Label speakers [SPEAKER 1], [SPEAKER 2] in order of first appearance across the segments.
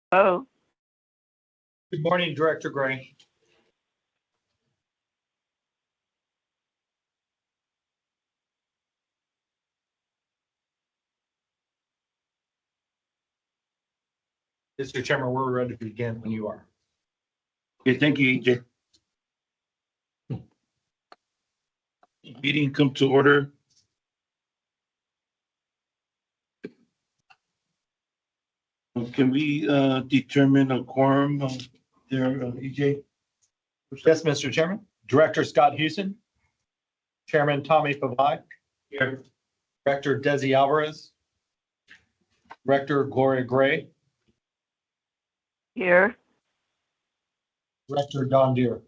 [SPEAKER 1] Oh,
[SPEAKER 2] Good morning, Director Gray. Mr. Chairman, we're ready to begin when you are.
[SPEAKER 3] Okay, thank you, EJ. Meeting come to order. Can we determine a quorum there, EJ?
[SPEAKER 2] Yes, Mr. Chairman. Director Scott Houston. Chairman Tommy Pavai.
[SPEAKER 3] Here.
[SPEAKER 2] Director Desi Alvarez. Director Gloria Gray.
[SPEAKER 1] here.
[SPEAKER 2] Director Don Deere.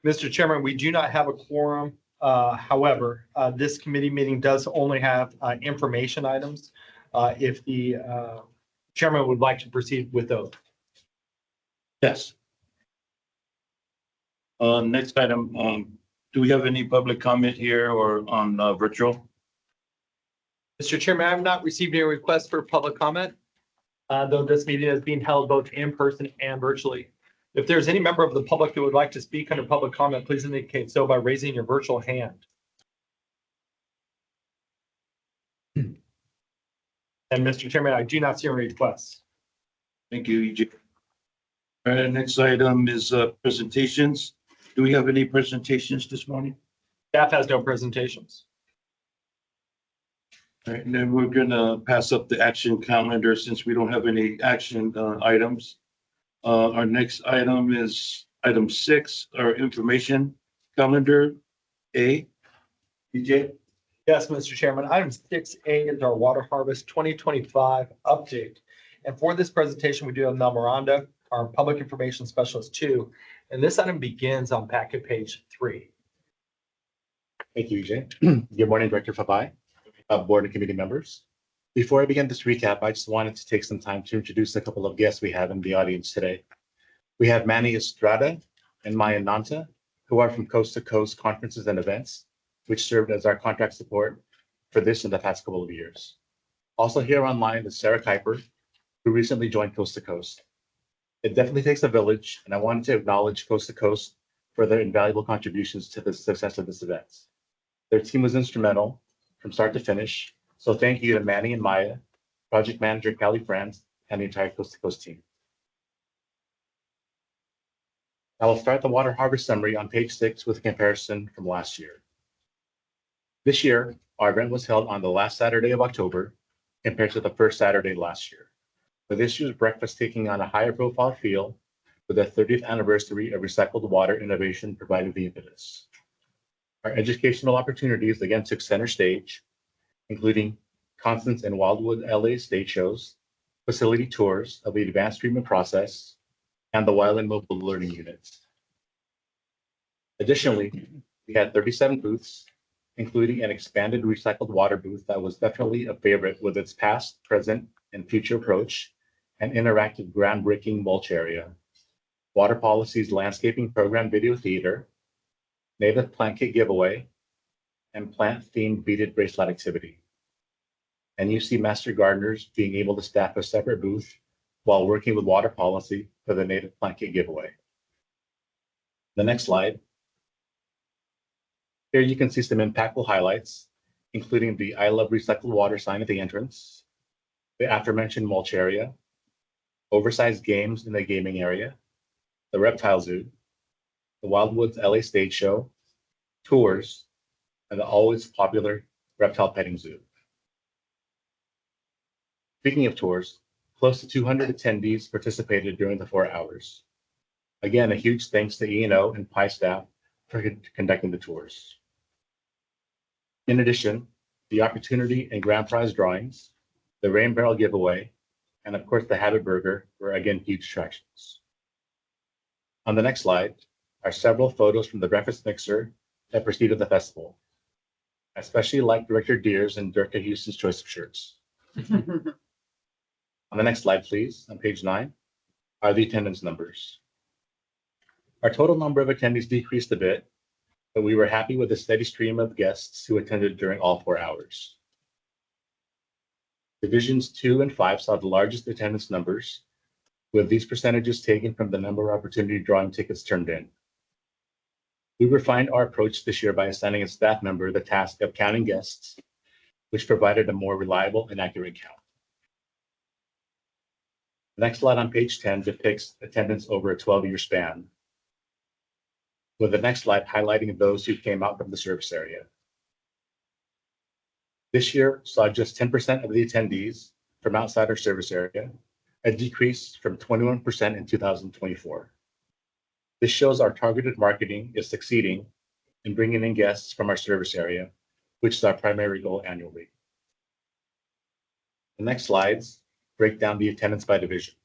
[SPEAKER 2] Mr. Chairman, we do not have a quorum. However, this committee meeting does only have information items. If the chairman would like to proceed with those.
[SPEAKER 3] Yes. Next item, do we have any public comment here or on virtual?
[SPEAKER 2] Mr. Chairman, I have not received any requests for public comment, though this meeting is being held both in person and virtually. If there's any member of the public who would like to speak under public comment, please indicate so by raising your virtual hand. And Mr. Chairman, I do not see any requests.
[SPEAKER 3] Thank you, EJ. All right, next item is presentations. Do we have any presentations this morning?
[SPEAKER 2] Staff has no presentations.
[SPEAKER 3] All right, and then we're gonna pass up the action calendar since we don't have any action items. Our next item is item 6, our information calendar A. EJ?
[SPEAKER 2] Yes, Mr. Chairman. Item 6A is our water harvest 2025 update. And for this presentation, we do have Mel Miranda, our public information specialist 2. And this item begins on packet page 3.
[SPEAKER 4] Thank you, EJ. Good morning, Director Fabai, board and committee members. Before I begin this recap, I just wanted to take some time to introduce a couple of guests we have in the audience today. We have Manny Estrada and Maya Nanta, who are from Coast to Coast Conferences and Events, which served as our contract support for this in the past couple of years. Also here online is Sarah Kuiper, who recently joined Coast to Coast. It definitely takes a village, and I wanted to acknowledge Coast to Coast for their invaluable contributions to the success of this event. Their team was instrumental from start to finish, so thank you to Manny and Maya, project manager Kelly Franz, and the entire Coast to Coast team. I will start the water harvest summary on page 6 with a comparison from last year. This year, our event was held on the last Saturday of October compared to the first Saturday last year, with this year's breakfast taking on a higher profile feel with the 30th anniversary of recycled water innovation providing the impetus. Our educational opportunities again took center stage, including Constance and Wildwood LA stage shows, facility tours of the advanced treatment process, and the Wild and Mobile Learning Units. Additionally, we had 37 booths, including an expanded recycled water booth that was definitely a favorite with its past, present, and future approach, and interactive groundbreaking mulch area, water policy's landscaping program video theater, native plant kit giveaway, and plant-themed beaded bracelet activity. And you see master gardeners being able to staff a separate booth while working with water policy for the native plant kit giveaway. The next slide. Here you can see some impactful highlights, including the I Love Recycled Water sign at the entrance, the aforementioned mulch area, oversized games in the gaming area, the reptile zoo, the Wildwoods LA stage show, tours, and the always popular reptile petting zoo. Speaking of tours, close to 200 attendees participated during the 4 hours. Again, a huge thanks to E&O and PI staff for conducting the tours. In addition, the opportunity and grand prize drawings, the rain barrel giveaway, and of course the Habit Burger were again huge attractions. On the next slide are several photos from the breakfast mixer that preceded the festival. I especially like Director Deere's and Dirk Houston's choice of shirts. On the next slide, please, on page 9, are the attendance numbers. Our total number of attendees decreased a bit, but we were happy with the steady stream of guests who attended during all 4 hours. Divisions 2 and 5 saw the largest attendance numbers, with these percentages taken from the number of opportunity drawing tickets turned in. We refined our approach this year by assigning a staff member the task of counting guests, which provided a more reliable and accurate count. The next slide on page 10 depicts attendance over a 12-year span, with the next slide highlighting those who came out from the service area. This year saw just 10% of the attendees from outside our service area, a decrease from 21% in 2024. This shows our targeted marketing is succeeding in bringing in guests from our service area, which is our primary goal annually. The next slides break down the attendance by division.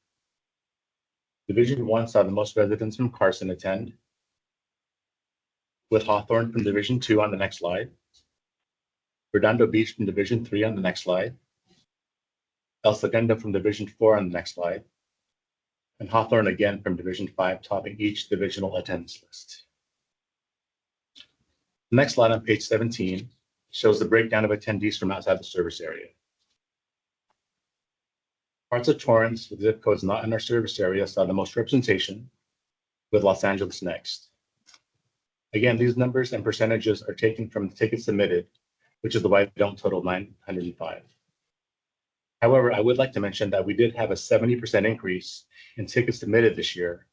[SPEAKER 4] Division 1 saw the most residents from Carson attend, with Hawthorne from Division 2 on the next slide, Redondo Beach from Division 3 on the next slide, El Segundo from Division 4 on the next slide, and Hawthorne again from Division 5, topping each divisional attendance list. The next slide on page 17 shows the breakdown of attendees from outside the service area. Parts of Torrance with zip codes not in our service area saw the most representation, with Los Angeles next. Again, these numbers and percentages are taken from the tickets submitted, which is why they don't total 905. However, I would like to mention that we did have a 70% increase in tickets submitted this year,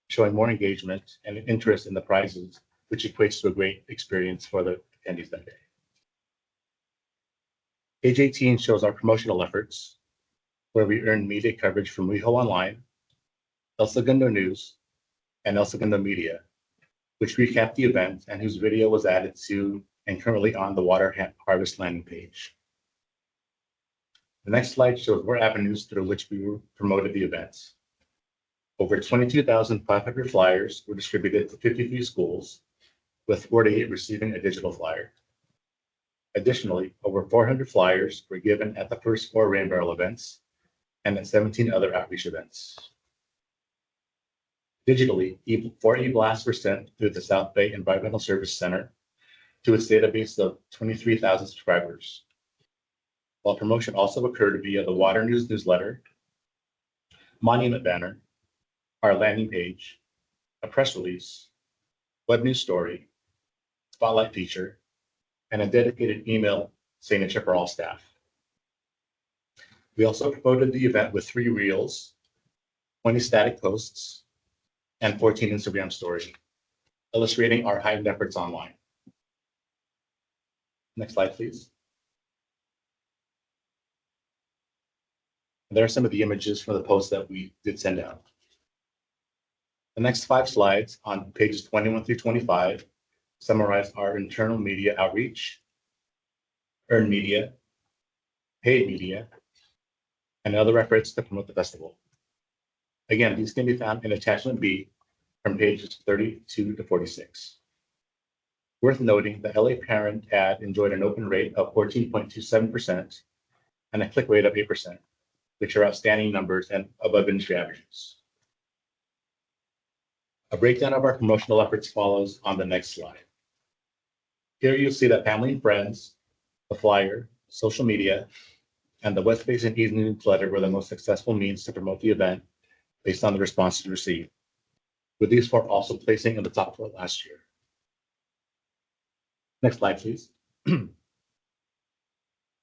[SPEAKER 4] showing more engagement and interest in the prizes, which equates to a great experience for the attendees that day. Page 18 shows our promotional efforts, where we earned media coverage from WeHo Online, El Segundo News, and El Segundo Media, which recapped the event and whose video was added to and currently on the Water Harvest landing page. The next slide shows more avenues through which we promoted the events. Over 22,500 flyers were distributed to 53 schools, with 48 receiving a digital flyer. Additionally, over 400 flyers were given at the first 4 Rain Barrel events and at 17 other outreach events. Digitally, 4 e-blasts were sent through the South Bay Environmental Service Center to its database of 23,000 subscribers, while promotion also occurred via the Water News newsletter, monument banner, our landing page, a press release, web news story, spotlight feature, and a dedicated email signature for all staff. We also promoted the event with 3 reels, 20 static posts, and 14 Instagram stories, illustrating our heightened efforts online. Next slide, please. There are some of the images from the posts that we did send out. The next 5 slides on pages 21 through 25 summarize our internal media outreach, earned media, paid media, and other efforts to promote the festival. Again, these can be found in attachment B from pages 32 to 46. Worth noting, the LA Parent ad enjoyed an open rate of 14.27% and a click rate of 8%, which are outstanding numbers and above industry averages. A breakdown of our promotional efforts follows on the next slide. Here you'll see that family and friends, the flyer, social media, and the West Basin Evening newsletter were the most successful means to promote the event based on the responses received, with these 4 also placing in the top 4 last year. Next slide, please.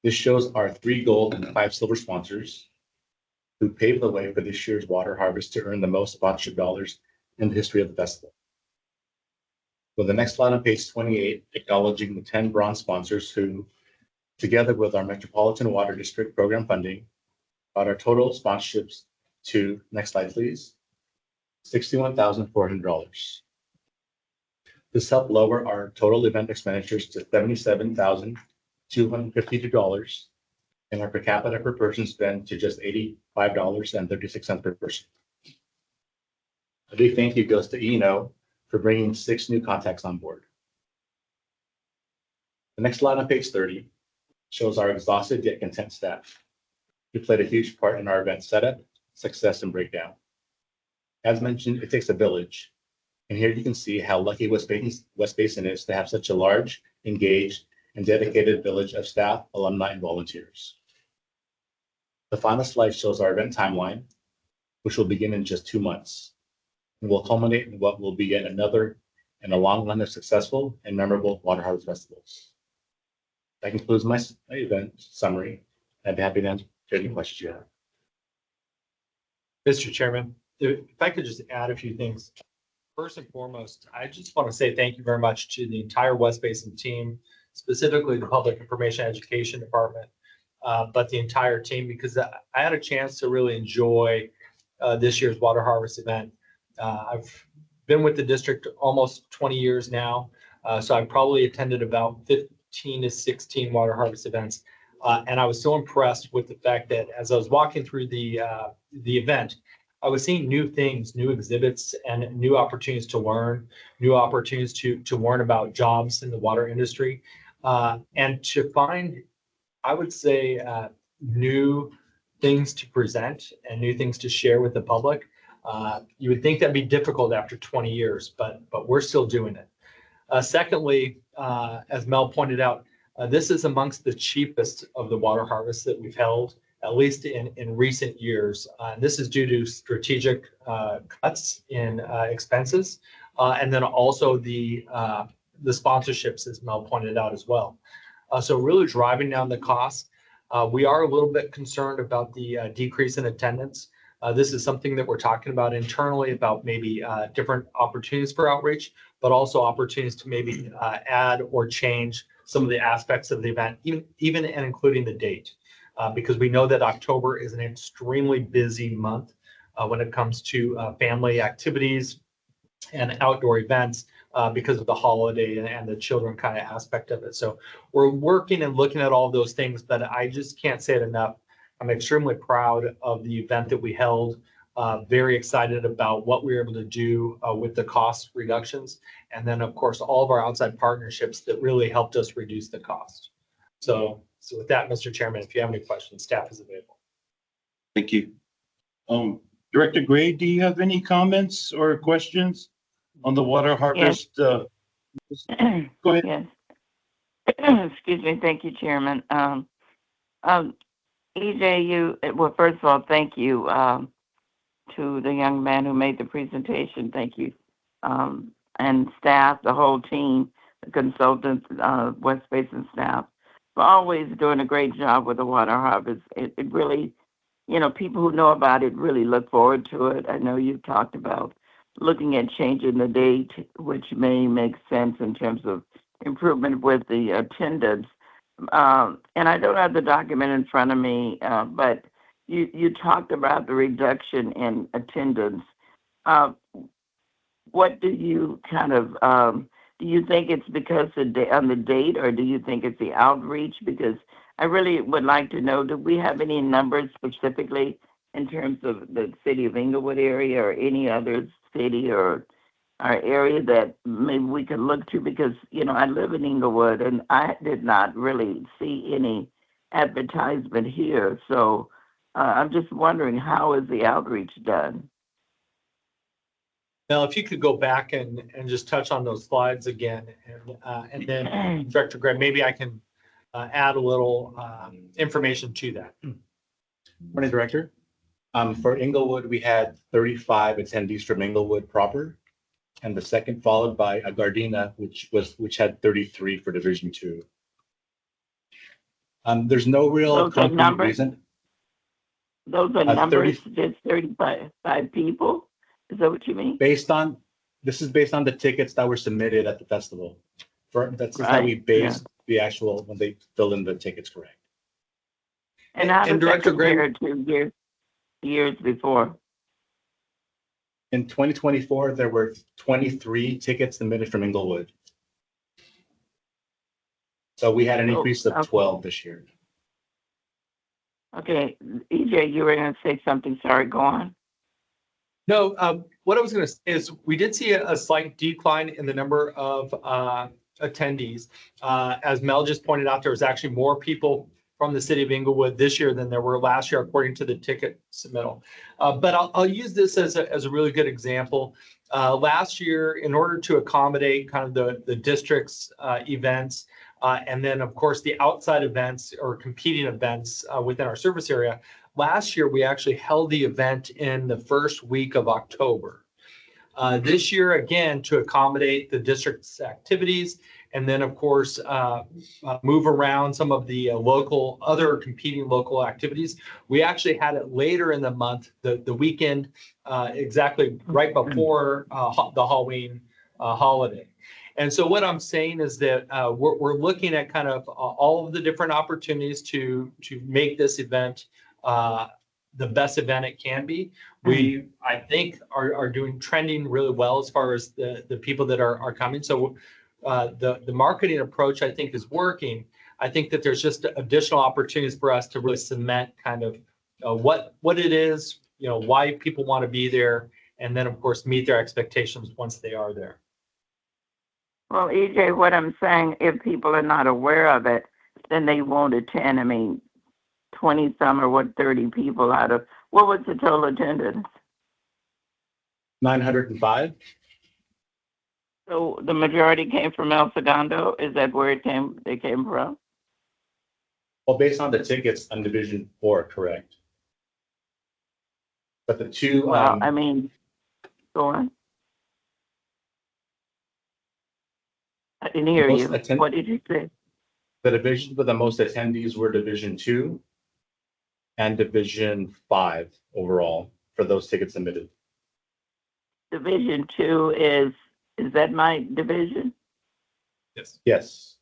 [SPEAKER 4] This shows our 3 gold and 5 silver sponsors who paved the way for this year's water harvest to earn the most sponsorship dollars in the history of the festival. With the next slide on page 28, acknowledging the 10 bronze sponsors who, together with our Metropolitan Water District program funding, brought our total sponsorships to, next slide please, $61,400. This helped lower our total event expenditures to $77,252 and our per capita per person spend to just $85.36 per person. A big thank you goes to E&O for bringing 6 new contacts on board. The next slide on page 30 shows our exhausted yet content staff, who played a huge part in our event setup, success, and breakdown. As mentioned, it takes a village, and here you can see how lucky West Basin is to have such a large, engaged, and dedicated village of staff, alumni, and volunteers. The final slide shows our event timeline, which will begin in just 2 months and will culminate in what will be yet another in a long run of successful and memorable water harvest festivals. That concludes my event summary. I'd be happy to answer any questions you have.
[SPEAKER 2] Mr. Chairman, if I could just add a few things. First and foremost, I just want to say thank you very much to the entire West Basin team, specifically the Public Information Education Department, but the entire team, because I had a chance to really enjoy this year's water harvest event. I've been with the district almost 20 years now, so I've probably attended about 15 to 16 water harvest events. And I was so impressed with the fact that as I was walking through the event, I was seeing new things, new exhibits, and new opportunities to learn, new opportunities to learn about jobs in the water industry, and to find, I would say, new things to present and new things to share with the public. You would think that'd be difficult after 20 years, but we're still doing it. Secondly, as Mel pointed out, this is amongst the cheapest of the water harvests that we've held, at least in recent years. This is due to strategic cuts in expenses, and then also the sponsorships, as Mel pointed out as well. So really driving down the costs. We are a little bit concerned about the decrease in attendance. This is something that we're talking about internally, about maybe different opportunities for outreach, but also opportunities to maybe add or change some of the aspects of the event, even and including the date, because we know that October is an extremely busy month when it comes to family activities and outdoor events because of the holiday and the children kind of aspect of it. So we're working and looking at all of those things, but I just can't say it enough. I'm extremely proud of the event that we held. Very excited about what we were able to do with the cost reductions. And then, of course, all of our outside partnerships that really helped us reduce the cost. So with that, Mr. Chairman, if you have any questions, staff is available.
[SPEAKER 3] Thank you. Director Gray, do you have any comments or questions on the water harvest? Go ahead.
[SPEAKER 1] Yes. Excuse me. Thank you, Chairman. EJ, well, first of all, thank you to the young man who made the presentation. Thank you. And staff, the whole team, the consultants, West Basin staff, for always doing a great job with the water harvest. It really, people who know about it really look forward to it. I know you've talked about looking at changing the date, which may make sense in terms of improvement with the attendance. And I don't have the document in front of me, but you talked about the reduction in attendance. What do you kind of, do you think it's because on the date, or do you think it's the outreach? Because I really would like to know, do we have any numbers specifically in terms of the city of Inglewood area or any other city or our area that maybe we could look to? Because, I live in Inglewood and I did not really see any advertisement here. So I'm just wondering, how is the outreach done?
[SPEAKER 2] Now, if you could go back and just touch on those slides again, and then Director Gray, maybe I can add a little information to that.
[SPEAKER 4] Morning, Director. For Inglewood, we had 35 attendees from Inglewood proper, and the second followed by Gardena, which had 33 for Division 2. There's no real
[SPEAKER 1] Those are
[SPEAKER 4] concrete
[SPEAKER 1] numbers?
[SPEAKER 4] reason.
[SPEAKER 1] Those are
[SPEAKER 4] 30
[SPEAKER 1] numbers, just 35 people? Is that what you mean?
[SPEAKER 4] This is based on the tickets that were submitted at the festival. That's just how we
[SPEAKER 1] Right,
[SPEAKER 4] based the actual, when they fill in the tickets correct.
[SPEAKER 1] And how
[SPEAKER 2] And
[SPEAKER 1] does that
[SPEAKER 2] Director Gray-
[SPEAKER 1] compare to years before?
[SPEAKER 4] In 2024, there were 23 tickets submitted from Inglewood. So we had an increase of
[SPEAKER 1] okay.
[SPEAKER 4] 12 this year.
[SPEAKER 1] Okay, EJ, you were going to say something. Sorry, go on.
[SPEAKER 2] No, what I was going to say is we did see a slight decline in the number of attendees. As Mel just pointed out, there was actually more people from the city of Inglewood this year than there were last year, according to the ticket submittal. But I'll use this as a really good example. Last year, in order to accommodate kind of the district's events, and then, of course, the outside events or competing events within our service area, Last year, we actually held the event in the first week of October. This year, again, to accommodate the district's activities, and then, of course, move around some of the other competing local activities. We actually had it later in the month, the weekend, exactly right before the Halloween holiday. And so what I'm saying is that we're looking at kind of all of the different opportunities to make this event the best event it can be. We, I think, are doing trending really well as far as the people that are coming. So the marketing approach, I think, is working. I think that there's just additional opportunities for us to really cement kind of what it is, why people want to be there, and then, of course, meet their expectations once they are there.
[SPEAKER 1] Well, EJ, what I'm saying, if people are not aware of it, then they won't attend. I mean, 20 some or 30 people out of, what was the total attendance?
[SPEAKER 4] 905.
[SPEAKER 1] So the majority came from El Segundo? Is that where they came from?
[SPEAKER 4] Well, based on the tickets on Division 4, correct. But the two,
[SPEAKER 1] Well, I mean, go on. I didn't hear
[SPEAKER 4] Most
[SPEAKER 1] you. What did you say?
[SPEAKER 4] the divisions with the most attendees were Division 2 and Division 5 overall for those tickets submitted.
[SPEAKER 1] Division 2 is that my division?
[SPEAKER 2] Yes.
[SPEAKER 4] Yes,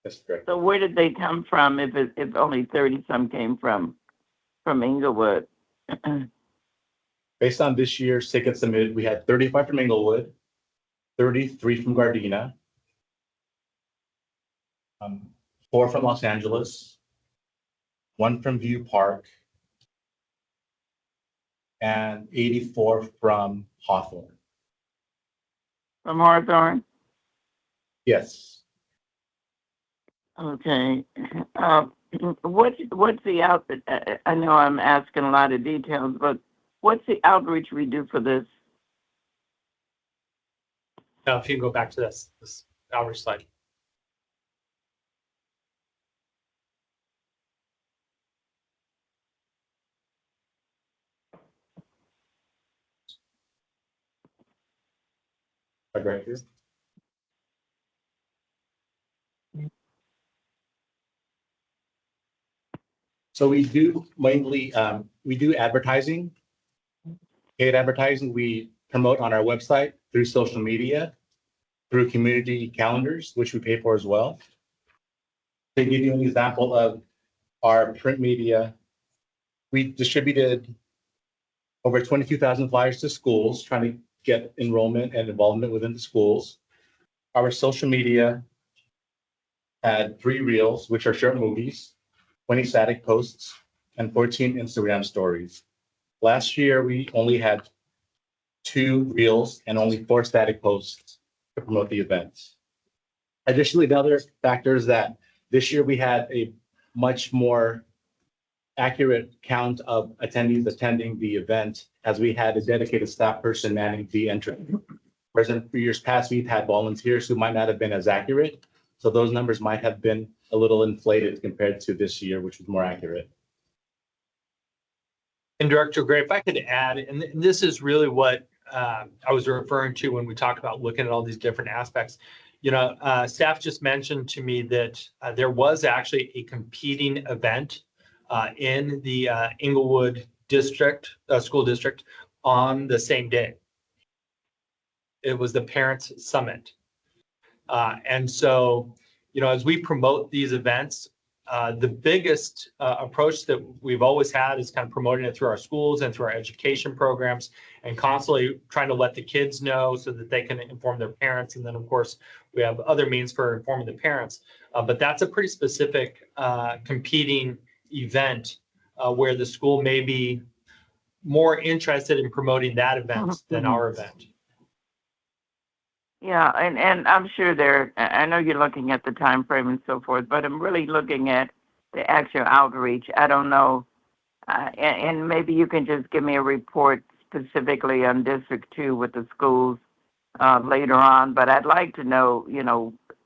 [SPEAKER 4] that's correct.
[SPEAKER 1] So where did they come from if only 30 some came from Inglewood?
[SPEAKER 4] Based on this year's tickets submitted, we had 35 from Inglewood, 33 from Gardena, 4 from Los Angeles, 1 from View Park, and 84 from Hawthorne.
[SPEAKER 1] From Hawthorne?
[SPEAKER 4] Yes.
[SPEAKER 1] Okay. What's the out? I know I'm asking a lot of details, but what's the outreach we do for this?
[SPEAKER 2] Now, if you can go back to this outreach slide.
[SPEAKER 4] Right here. So we do mainly, we do advertising, paid advertising. We promote on our website, through social media, through community calendars, which we pay for as well. To give you an example of our print media, we distributed over 22,000 flyers to schools, trying to get enrollment and involvement within the schools. Our social media had 3 reels, which are short movies, 20 static posts, and 14 Instagram stories. Last year, we only had 2 reels and only 4 static posts to promote the events. Additionally, the other factors that this year we had a much more accurate count of attendees attending the event, as we had a dedicated staff person manning the entrance. Whereas in years past, we've had volunteers who might not have been as accurate. So those numbers might have been a little inflated compared to this year, which was more accurate.
[SPEAKER 2] And Director Gray, if I could add, and this is really what I was referring to when we talked about looking at all these different aspects. Staff just mentioned to me that there was actually a competing event in the Inglewood school district on the same day. It was the Parents Summit. And so, as we promote these events, the biggest approach that we've always had is kind of promoting it through our schools and through our education programs, and constantly trying to let the kids know so that they can inform their parents. And then, of course, we have other means for informing the parents. But that's a pretty specific competing event where the school may be more interested in promoting that event than our event.
[SPEAKER 1] Yeah, and I'm sure I know you're looking at the time frame and so forth, but I'm really looking at the actual outreach. I don't know, and maybe you can just give me a report specifically on District 2 with the schools later on, but I'd like to know,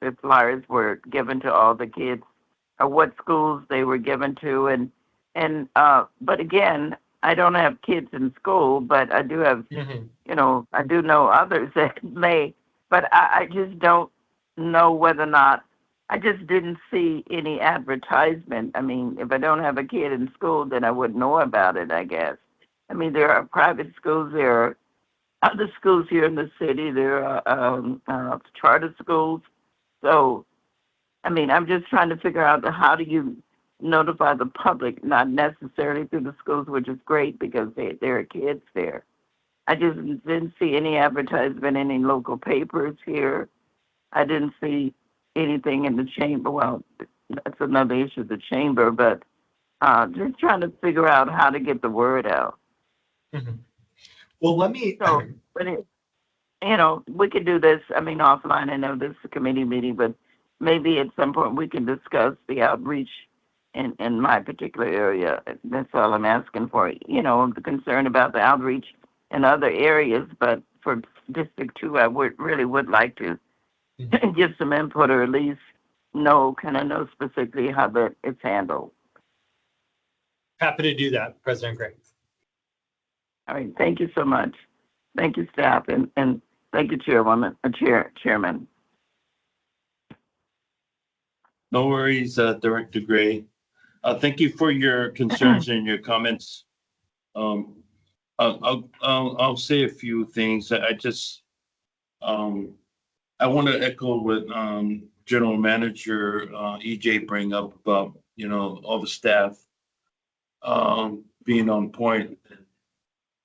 [SPEAKER 1] if flyers were given to all the kids, or what schools they were given to, and but again, I don't have kids in school, but I do have,
[SPEAKER 2] Mhm.
[SPEAKER 1] I do know others that may, but I just don't know whether or not, I just didn't see any advertisement. I mean, if I don't have a kid in school, then I wouldn't know about it, I guess. I mean, there are private schools, there are other schools here in the city, there are charter schools. So, I mean, I'm just trying to figure out how do you notify the public, not necessarily through the schools, which is great because there are kids there. I just didn't see any advertisement in any local papers here. I didn't see anything in the chamber. Well, that's another issue, the chamber, but just trying to figure out how to get the word out.
[SPEAKER 2] Mhm. Well, let me,
[SPEAKER 1] So, but we could do this, I mean, offline. I know this is a committee meeting, but maybe at some point we can discuss the outreach in my particular area. That's all I'm asking for. I'm concerned about the outreach in other areas, but for District 2, I would like to give some input or at least kind of know specifically how that it's handled.
[SPEAKER 2] happy to do that, President Gray.
[SPEAKER 1] All right, thank you so much. Thank you, staff, and thank you, Chairman.
[SPEAKER 3] No worries, Director Gray. Thank you for your concerns and your comments. Um, I'll say a few things. I want to echo what General Manager EJ bring up about, all the staff being on point and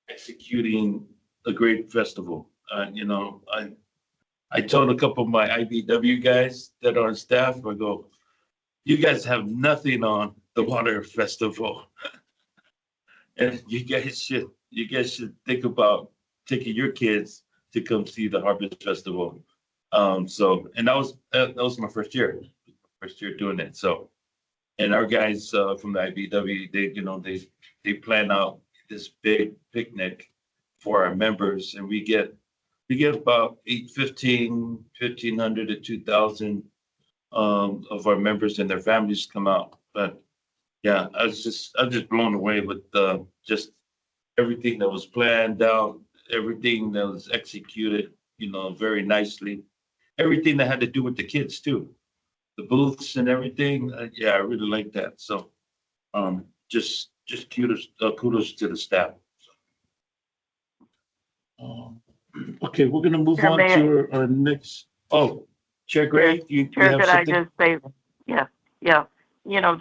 [SPEAKER 3] executing a great festival. I told a couple of my IBW guys that are on staff, I go, you guys have nothing on the water festival. And you guys should think about taking your kids to come see the Harvest Festival. And that was my first year doing it. So, and our guys from the IBW, they plan out this big picnic for our members, and we get about 1,500 to 2,000 of our members and their families come out. But yeah, I was just blown away with just everything that was planned out, everything that was executed, very nicely. Everything that had to do with the kids too, the booths and everything. Yeah, I really like that. So, just kudos to the staff. Um, Okay, we're gonna move
[SPEAKER 1] Chair,
[SPEAKER 3] on
[SPEAKER 1] may
[SPEAKER 3] to our next. Oh, Chair Gray, you
[SPEAKER 1] Chair,
[SPEAKER 3] have
[SPEAKER 1] could I
[SPEAKER 3] something?
[SPEAKER 1] just say, yeah,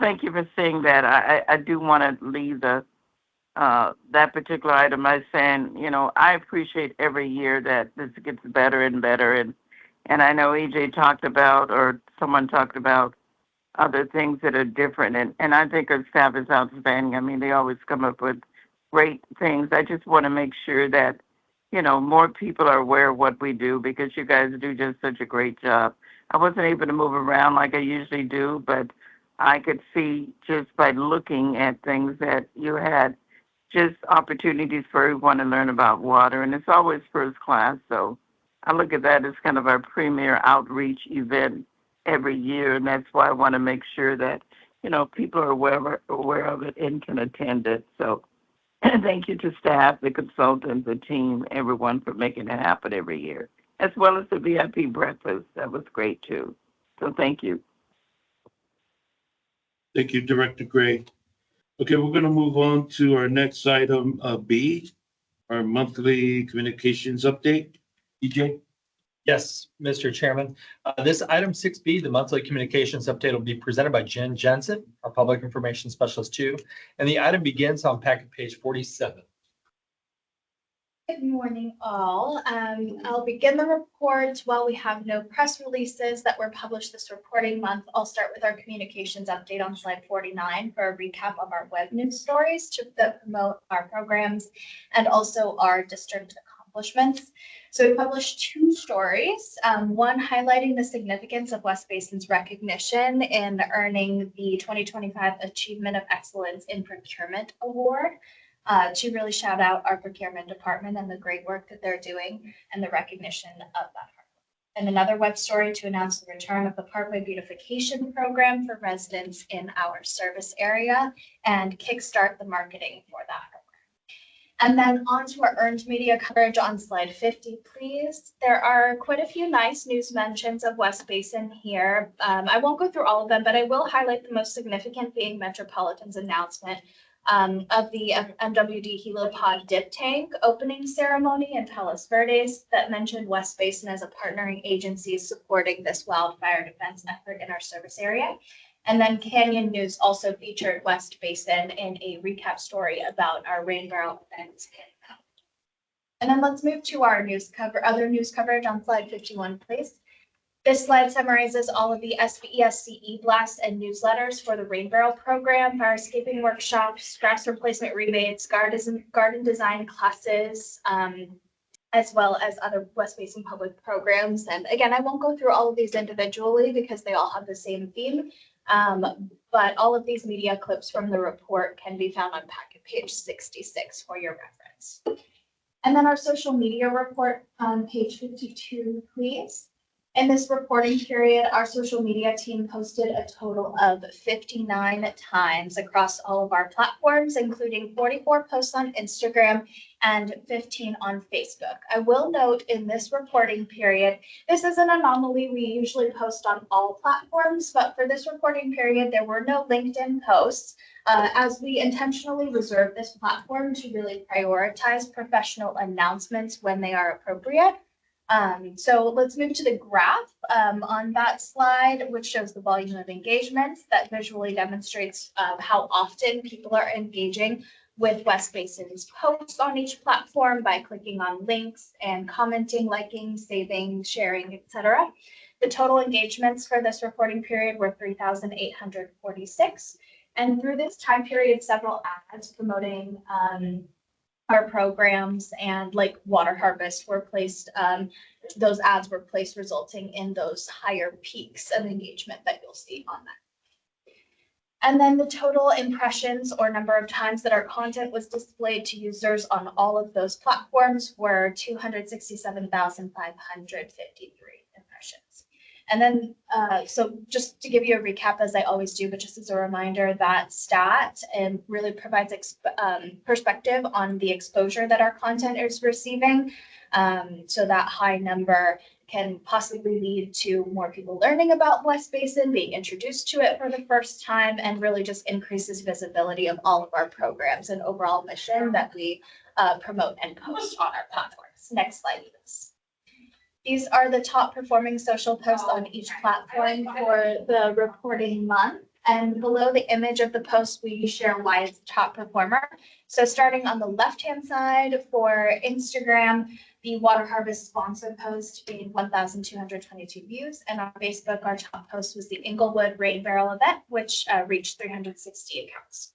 [SPEAKER 1] thank you for saying that. I do want to leave that particular item by saying, I appreciate every year that this gets better and better. And I know EJ talked about, or someone talked about other things that are different. And I think our staff is outstanding. I mean, they always come up with great things. I just want to make sure that, more people are aware of what we do because you guys do just such a great job. I wasn't able to move around like I usually do, but I could see just by looking at things that you had just opportunities for everyone to learn about water. And it's always first class. So I look at that as kind of our premier outreach event every year. And that's why I want to make sure that, people are aware of it and can attend it. So thank you to staff, the consultants, the team, everyone for making it happen every year, as well as the VIP breakfast. That was great too. So thank you.
[SPEAKER 3] Thank you, Director Gray. Okay, we're gonna move on to our next item, B, our monthly communications update. EJ?
[SPEAKER 2] Yes, Mr. Chairman. This item 6B, the monthly communications update, will be presented by Jen Jensen, our Public Information Specialist 2. And the item begins on packet page 47.
[SPEAKER 5] Good morning, all. I'll begin the report. While we have no press releases that were published this reporting month, I'll start with our communications update on slide 49 for a recap of our web news stories that promote our programs and also our district accomplishments. So we published two stories, one highlighting the significance of West Basin's recognition in earning the 2025 Achievement of Excellence in Procurement Award. To really shout out our procurement department and the great work that they're doing and the recognition of that. and another web story to announce the return of the Parkway Beautification Program for residents in our service area and kickstart the marketing for that program. And then on to our earned media coverage on slide 50, please. There are quite a few nice news mentions of West Basin here. I won't go through all of them, but I will highlight the most significant being Metropolitan's announcement of the MWD Helipod dip tank opening ceremony in Palos Verdes that mentioned West Basin as a partnering agency supporting this wildfire defense effort in our service area. And then Canyon News also featured West Basin in a recap story about our rain barrel events. And then let's move to our other news coverage on slide 51, please. This slide summarizes all of the SBESCE blasts and newsletters for the Rain Barrel program, fire escaping workshops, grass replacement rebates, garden design classes, as well as other West Basin public programs. And again, I won't go through all of these individually because they all have the same theme. But all of these media clips from the report can be found on packet page 66 for your reference. And then our social media report on page 52, please. In this reporting period, our social media team posted a total of 59 times across all of our platforms, including 44 posts on Instagram and 15 on Facebook. I will note in this reporting period, this is an anomaly. We usually post on all platforms, but for this reporting period, there were no LinkedIn posts as we intentionally reserve this platform to really prioritize professional announcements when they are appropriate. So let's move to the graph on that slide, which shows the volume of engagements that visually demonstrates how often people are engaging with West Basin's posts on each platform by clicking on links and commenting, liking, saving, sharing, etc. The total engagements for this reporting period were 3,846. And through this time period, several ads promoting our programs and like water harvest were placed, those ads were placed resulting in those higher peaks of engagement that you'll see on that. And then the total impressions or number of times that our content was displayed to users on all of those platforms were 267,553 impressions. And then, so just to give you a recap, as I always do, but just as a reminder, that stat and really provides perspective on the exposure that our content is receiving. So that high number can possibly lead to more people learning about West Basin, being introduced to it for the first time, and really just increases visibility of all of our programs and overall mission that we promote and post on our platforms. Next slide, please. These are the top performing social posts on each platform for the reporting month. And below the image of the post, we share why it's top performer. So starting on the left-hand side for Instagram, the Water Harvest sponsor post gained 1,222 views. And on Facebook, our top post was the Inglewood Rain Barrel event, which reached 360 accounts.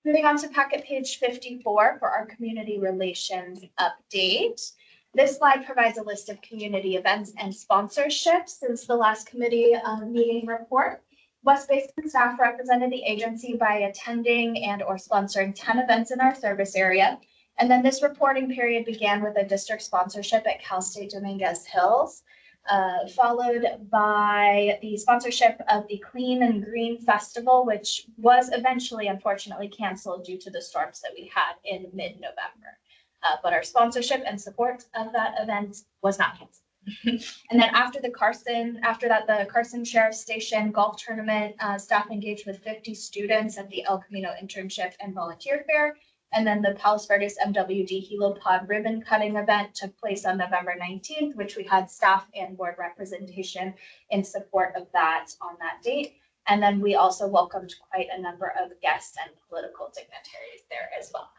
[SPEAKER 5] Moving on to packet page 54 for our community relations update. This slide provides a list of community events and sponsorships since the last committee meeting report. West Basin staff represented the agency by attending and or sponsoring 10 events in our service area. And then this reporting period began with a district sponsorship at Cal State Dominguez Hills, followed by the sponsorship of the Clean and Green Festival, which was eventually, unfortunately, canceled due to the storms that we had in mid-November. But our sponsorship and support of that event was not canceled. And then after that, the Carson Sheriff's Station golf tournament, staff engaged with 50 students at the El Camino Internship and Volunteer Fair. And then the Palos Verdes MWD Helipod ribbon cutting event took place on November 19th, which we had staff and board representation in support of that on that date. And then we also welcomed quite a number of guests and political dignitaries there as well.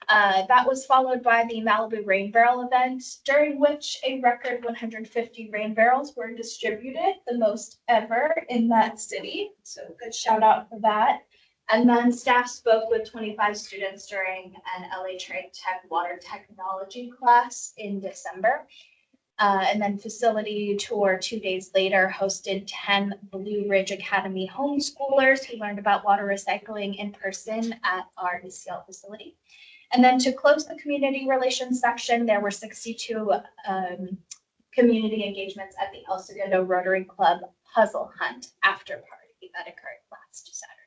[SPEAKER 5] That was followed by the Malibu Rain Barrel event, during which a record 150 rain barrels were distributed, the most ever in that city. So good shout out for that. And then staff spoke with 25 students during an LA Trade Tech water technology class in December. And then facility tour 2 days later hosted 10 Blue Ridge Academy homeschoolers who learned about water recycling in person at our ECL facility. And then to close the community relations section, there were 62 community engagements at the El Segundo Rotary Club Puzzle Hunt after party that occurred last Saturday.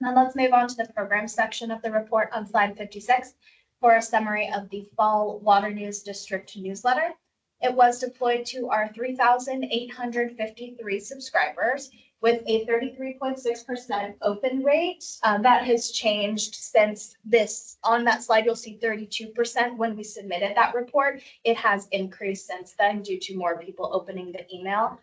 [SPEAKER 5] Now let's move on to the program section of the report on slide 56 for a summary of the Fall Water News District newsletter. It was deployed to our 3,853 subscribers with a 33.6% open rate. That has changed since this. On that slide, you'll see 32% when we submitted that report. It has increased since then due to more people opening the email.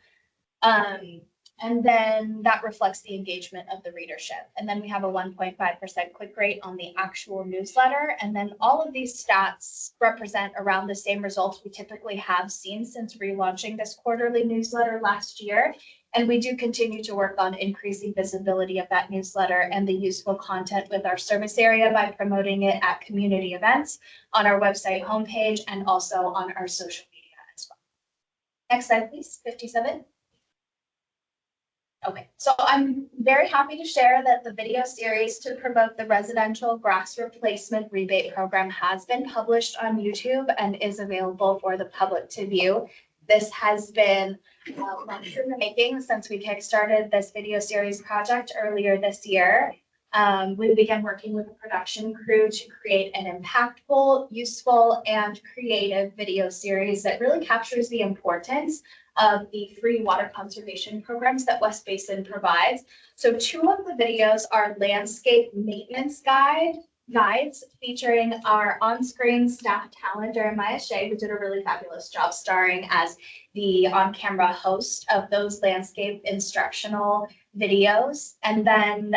[SPEAKER 5] And then that reflects the engagement of the readership. And then we have a 1.5% click rate on the actual newsletter. And then all of these stats represent around the same results we typically have seen since relaunching this quarterly newsletter last year. And we do continue to work on increasing visibility of that newsletter and the useful content with our service area by promoting it at community events, on our website homepage, and also on our social media as well. Next slide, please, 57. Okay, so I'm very happy to share that the video series to promote the residential grass replacement rebate program has been published on YouTube and is available for the public to view. This has been months in the making since we kickstarted this video series project earlier this year. We began working with a production crew to create an impactful, useful, and creative video series that really captures the importance of the free water conservation programs that West Basin provides. So 2 of the videos are landscape maintenance guides featuring our on-screen staff talent, Jeremiah Shea, who did a really fabulous job starring as the on-camera host of those landscape instructional videos. And then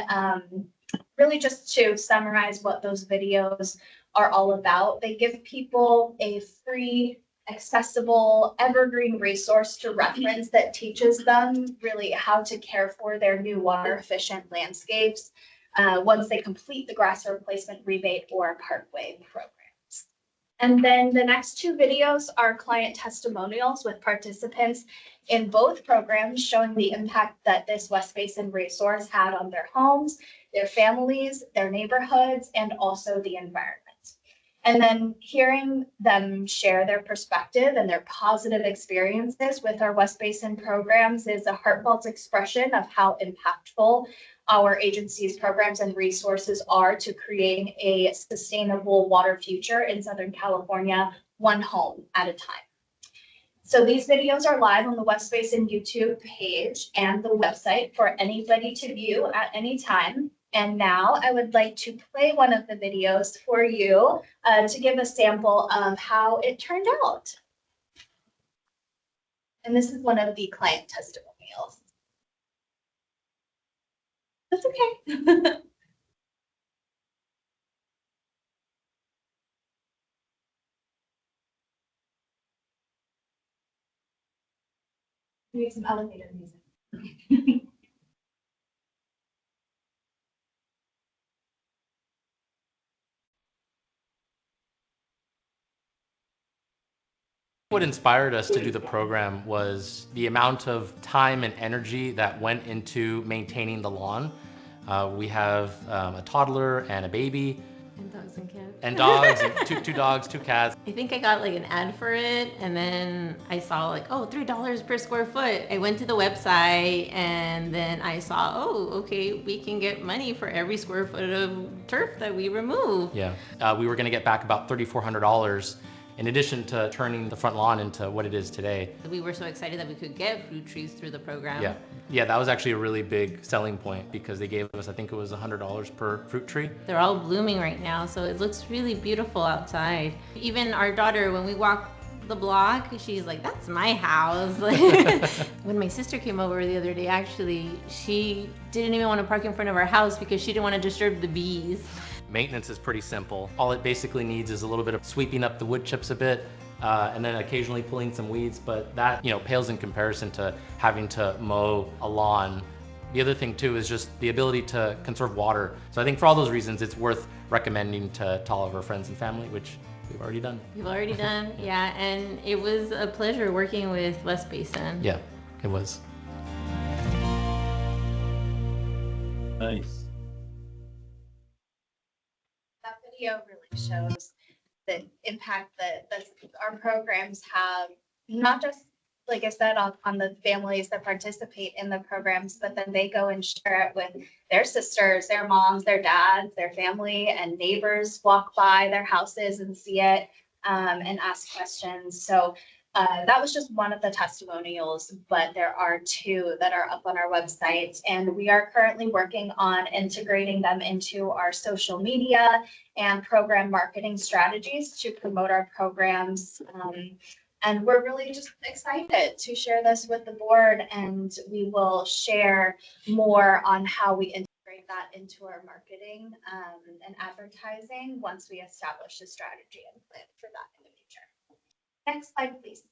[SPEAKER 5] really just to summarize what those videos are all about, they give people a free, accessible, evergreen resource to reference that teaches them really how to care for their new water efficient landscapes once they complete the grass replacement rebate or parkway programs. And then the next 2 videos are client testimonials with participants in both programs showing the impact that this West Basin resource had on their homes, their families, their neighborhoods, and also the environment. And then hearing them share their perspective and their positive experiences with our West Basin programs is a heartfelt expression of how impactful our agency's programs and resources are to creating a sustainable water future in Southern California, one home at a time. So these videos are live on the West Basin YouTube page and the website for anybody to view at any time. And now I would like to play one of the videos for you to give a sample of how it turned out. And this is one of the client testimonials. That's okay. We need some elevator music.
[SPEAKER 6] What inspired us to do the program was the amount of time and energy that went into maintaining the lawn. We have a toddler and a baby.
[SPEAKER 7] And dogs and cats.
[SPEAKER 6] And dogs, and two dogs, 2 cats.
[SPEAKER 7] I think I got like an ad for it, and then I saw like, oh, $3 per square foot. I went to the website, and then I saw, oh, okay, we can get money for every square foot of turf that we remove.
[SPEAKER 6] Yeah, we were gonna get back about $3,400 in addition to turning the front lawn into what it is today.
[SPEAKER 7] We were so excited that we could get fruit trees through the program.
[SPEAKER 6] Yeah, that was actually a really big selling point because they gave us, I think it was $100 per fruit tree.
[SPEAKER 7] They're all blooming right now, so it looks really beautiful outside. Even our daughter, when we walk the block, she's like, that's my house. When my sister came over the other day, actually, she didn't even want to park in front of our house because she didn't want to disturb the bees.
[SPEAKER 6] Maintenance is pretty simple. All it basically needs is a little bit of sweeping up the wood chips a bit, and then occasionally pulling some weeds, but that, pales in comparison to having to mow a lawn. The other thing too is just the ability to conserve water. So I think for all those reasons, it's worth recommending to all of our friends and family, which we've already done.
[SPEAKER 7] We've already done, yeah, and it was a pleasure working with West Basin.
[SPEAKER 6] Yeah, it was.
[SPEAKER 3] Nice.
[SPEAKER 5] That video really shows the impact that our programs have not just, like I said, on the families that participate in the programs, but then they go and share it with their sisters, their moms, their dads, their family, and neighbors walk by their houses and see it, and ask questions. So that was just one of the testimonials, but there are two that are up on our website, and we are currently working on integrating them into our social media and program marketing strategies to promote our programs. And we're really just excited to share this with the board, and we will share more on how we integrate that into our marketing and advertising once we establish a strategy and plan for that in the future. Next slide, please.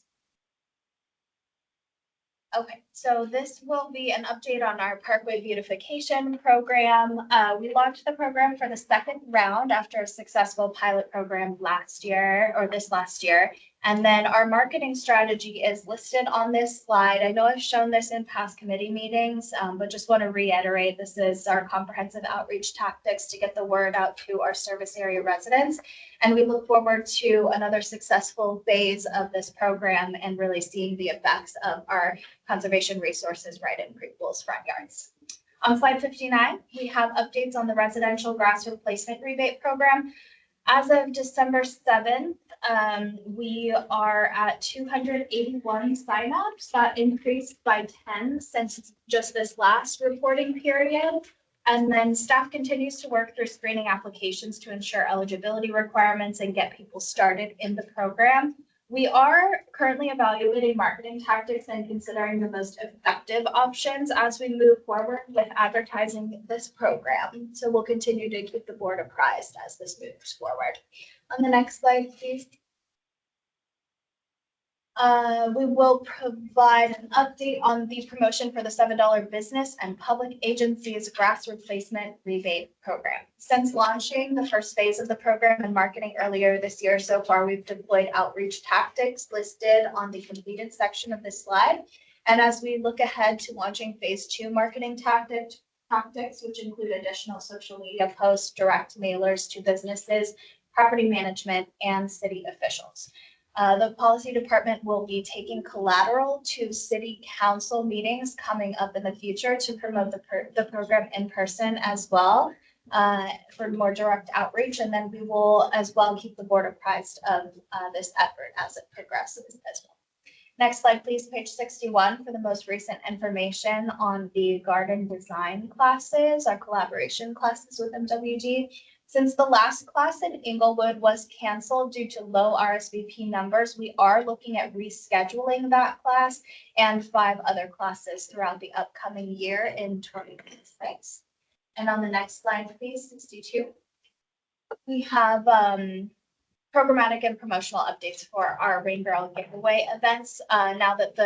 [SPEAKER 5] Okay, so this will be an update on our Parkway Beautification Program. We launched the program for the second round after a successful pilot program last year, or this last year. And then our marketing strategy is listed on this slide. I know I've shown this in past committee meetings, but just want to reiterate, this is our comprehensive outreach tactics to get the word out to our service area residents. And we look forward to another successful phase of this program and really seeing the effects of our conservation resources right in Creek Pool's front yards. On slide 59, we have updates on the residential grass replacement rebate program. As of December 7th, we are at 281 signups. That increased by 10 since just this last reporting period. And then staff continues to work through screening applications to ensure eligibility requirements and get people started in the program. We are currently evaluating marketing tactics and considering the most effective options as we move forward with advertising this program. So we'll continue to keep the board apprised as this moves forward. On the next slide, please. We will provide an update on the promotion for the $7 business and public agencies grass replacement rebate program. Since launching the first phase of the program and marketing earlier this year, so far we've deployed outreach tactics listed on the completed section of this slide. And as we look ahead to launching phase 2 marketing tactics, which include additional social media posts, direct mailers to businesses, property management, and city officials. The policy department will be taking collateral to city council meetings coming up in the future to promote the program in person as well for more direct outreach. And then we will as well keep the board apprised of this effort as it progresses as well. Next slide, please, page 61 for the most recent information on the garden design classes, our collaboration classes with MWG. Since the last class in Inglewood was canceled due to low RSVP numbers, we are looking at rescheduling that class and 5 other classes throughout the upcoming year in 2026. And on the next slide, please, 62, we have programmatic and promotional updates for our Rain Barrel giveaway events. Now that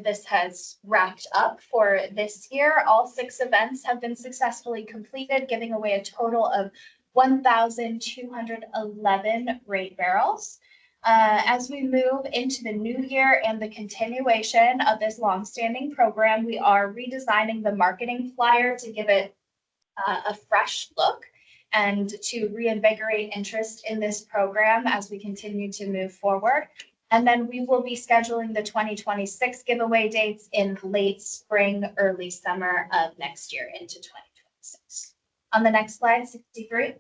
[SPEAKER 5] this has wrapped up for this year, all 6 events have been successfully completed, giving away a total of 1,211 Rain Barrels. As we move into the new year and the continuation of this longstanding program, we are redesigning the marketing flyer to give it a fresh look and to reinvigorate interest in this program as we continue to move forward. And then we will be scheduling the 2026 giveaway dates in late spring, early summer of next year into 2026. On the next slide, 63.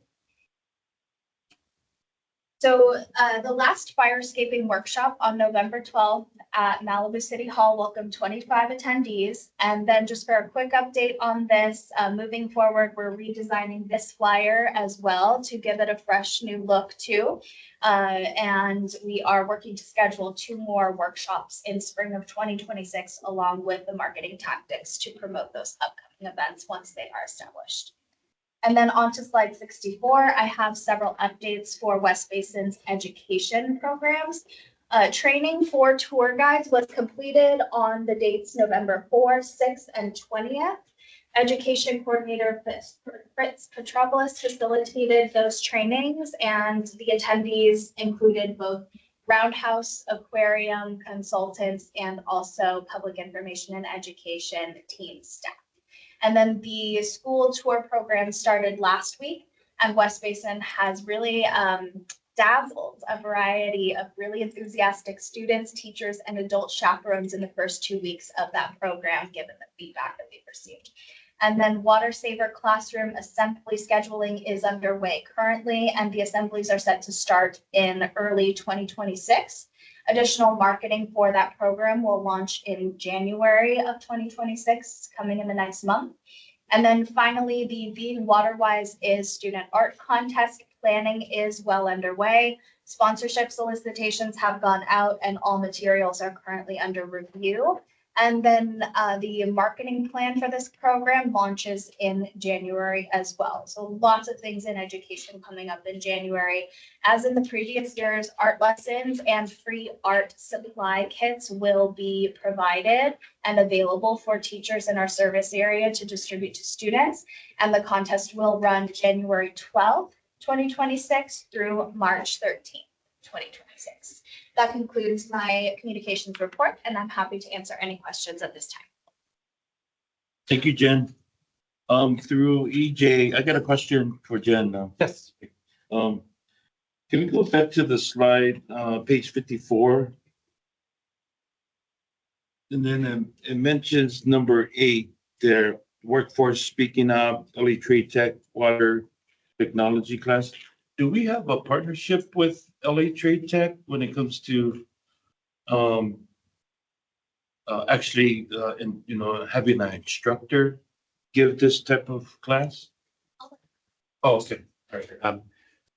[SPEAKER 5] So the last firescaping workshop on November 12th at Malibu City Hall welcomed 25 attendees. And then just for a quick update on this, moving forward, we're redesigning this flyer as well to give it a fresh new look too. And we are working to schedule 2 more workshops in spring of 2026, along with the marketing tactics to promote those upcoming events once they are established. And then on to slide 64, I have several updates for West Basin's education programs. Training for tour guides was completed on the dates November 4, 6, and 20th. Education coordinator Fritz Petropoulos facilitated those trainings, and the attendees included both Roundhouse Aquarium consultants and also public information and education team staff. And then the school tour program started last week, and West Basin has really dazzled a variety of really enthusiastic students, teachers, and adult chaperones in the first 2 weeks of that program, given the feedback that we've received. And then Water Saver Classroom assembly scheduling is underway currently, and the assemblies are set to start in early 2026. Additional marketing for that program will launch in January of 2026, coming in the next month. And then finally, the Being Waterwise is student art contest planning is well underway. Sponsorship solicitations have gone out and all materials are currently under review. And then the marketing plan for this program launches in January as well. So lots of things in education coming up in January. As in the previous years, art lessons and free art supply kits will be provided and available for teachers in our service area to distribute to students. And the contest will run January 12th, 2026 through March 13th, 2026. That concludes my communications report, and I'm happy to answer any questions at this time.
[SPEAKER 3] Thank you, Jen. Through EJ, I got a question for Jen now.
[SPEAKER 2] Yes.
[SPEAKER 3] Can we go back to the slide, page 54? And then it mentions number 8 there, workforce speaking up, LA Trade Tech Water Technology class. Do we have a partnership with LA Trade Tech when it comes to having an instructor give this type of class?
[SPEAKER 4] Oh, okay. All right.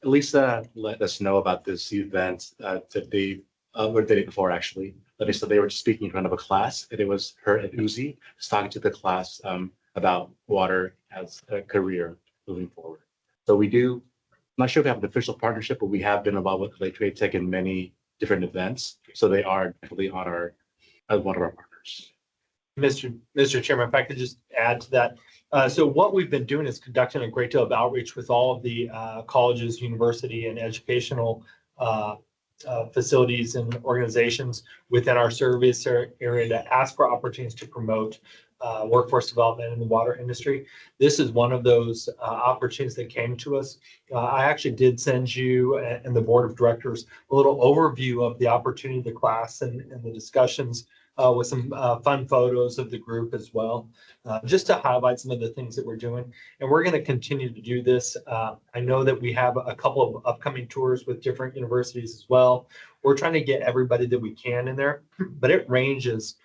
[SPEAKER 4] Lisa let us know about this event today, or the day before actually. But they said they were speaking in front of a class, and it was her and Uzi talking to the class about water as a career moving forward. So we do. I'm not sure if we have an official partnership, but we have been involved with LA Trade Tech in many different events. So they are definitely on our as one of our partners.
[SPEAKER 2] Mr. Chairman, if I could just add to that. So what we've been doing is conducting a great deal of outreach with all of the colleges, university, and educational facilities and organizations within our service area to ask for opportunities to promote workforce development in the water industry. This is one of those opportunities that came to us. I actually did send you and the board of directors a little overview of the opportunity, the class, and the discussions with some fun photos of the group as well, just to highlight some of the things that we're doing. And we're going to continue to do this. I know that we have a couple of upcoming tours with different universities as well. We're trying to get everybody that we can in there, but it ranges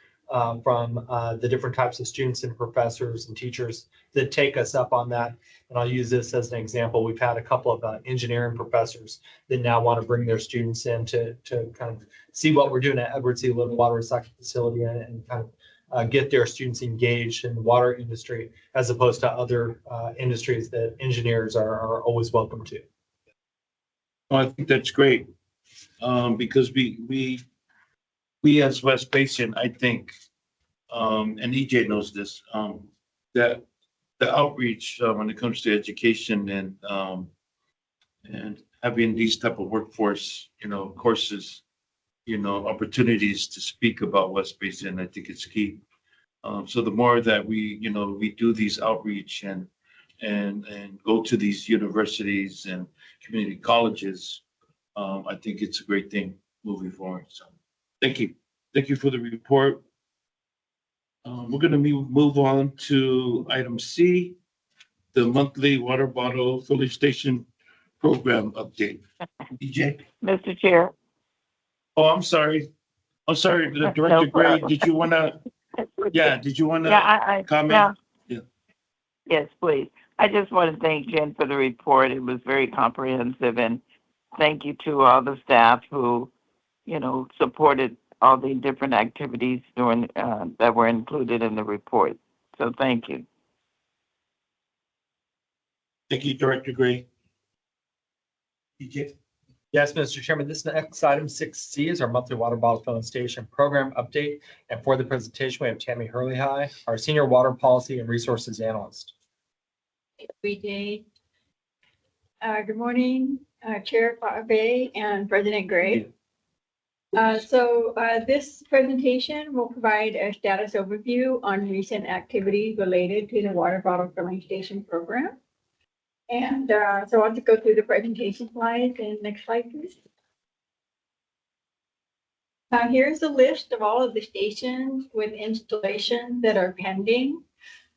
[SPEAKER 2] from the different types of students and professors and teachers that take us up on that. And I'll use this as an example. We've had a couple of engineering professors that now want to bring their students in to kind of see what we're doing at Edwards Sea Little Water Recycling Facility and kind of get their students engaged in the water industry as opposed to other industries that engineers are always welcome to.
[SPEAKER 3] Well, I think that's great because we as West Basin, I think, and EJ knows this, that the outreach when it comes to education and having these type of workforce, courses, opportunities to speak about West Basin, I think it's key. So the more that we do these outreach and go to these universities and community colleges, I think it's a great thing moving forward. So. Thank you. Thank you for the report. We're going to move on to item C, the monthly water bottle filling station program update. EJ?
[SPEAKER 1] Mr. Chair.
[SPEAKER 3] Oh, I'm sorry.
[SPEAKER 1] No
[SPEAKER 3] Director Gray,
[SPEAKER 1] problem.
[SPEAKER 3] did you want to
[SPEAKER 1] I
[SPEAKER 3] comment?
[SPEAKER 1] yeah. Yes, please. I just want to thank Jen for the report. It was very comprehensive, and thank you to all the staff who supported all the different activities during that were included in the report. So thank you.
[SPEAKER 3] Thank you, Director Gray. EJ?
[SPEAKER 2] Yes, Mr. Chairman, this next item 6C is our monthly water bottle filling station program update. And for the presentation, we have Tammy Hurley-High, our senior water policy and resources analyst.
[SPEAKER 8] Every day. Good morning, Chair Bay and President Gray. This presentation will provide a status overview on recent activities related to the water bottle filling station program. And so I'll just go through the presentation slides, and next slide, please. Here's a list of all of the stations with installations that are pending.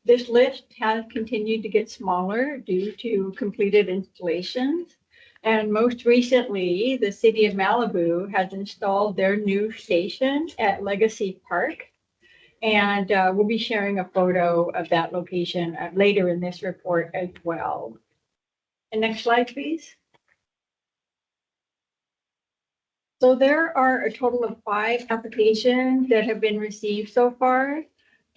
[SPEAKER 8] This list has continued to get smaller due to completed installations. And most recently, the city of Malibu has installed their new station at Legacy Park. And we'll be sharing a photo of that location later in this report as well. And next slide, please. So there are a total of 5 applications that have been received so far.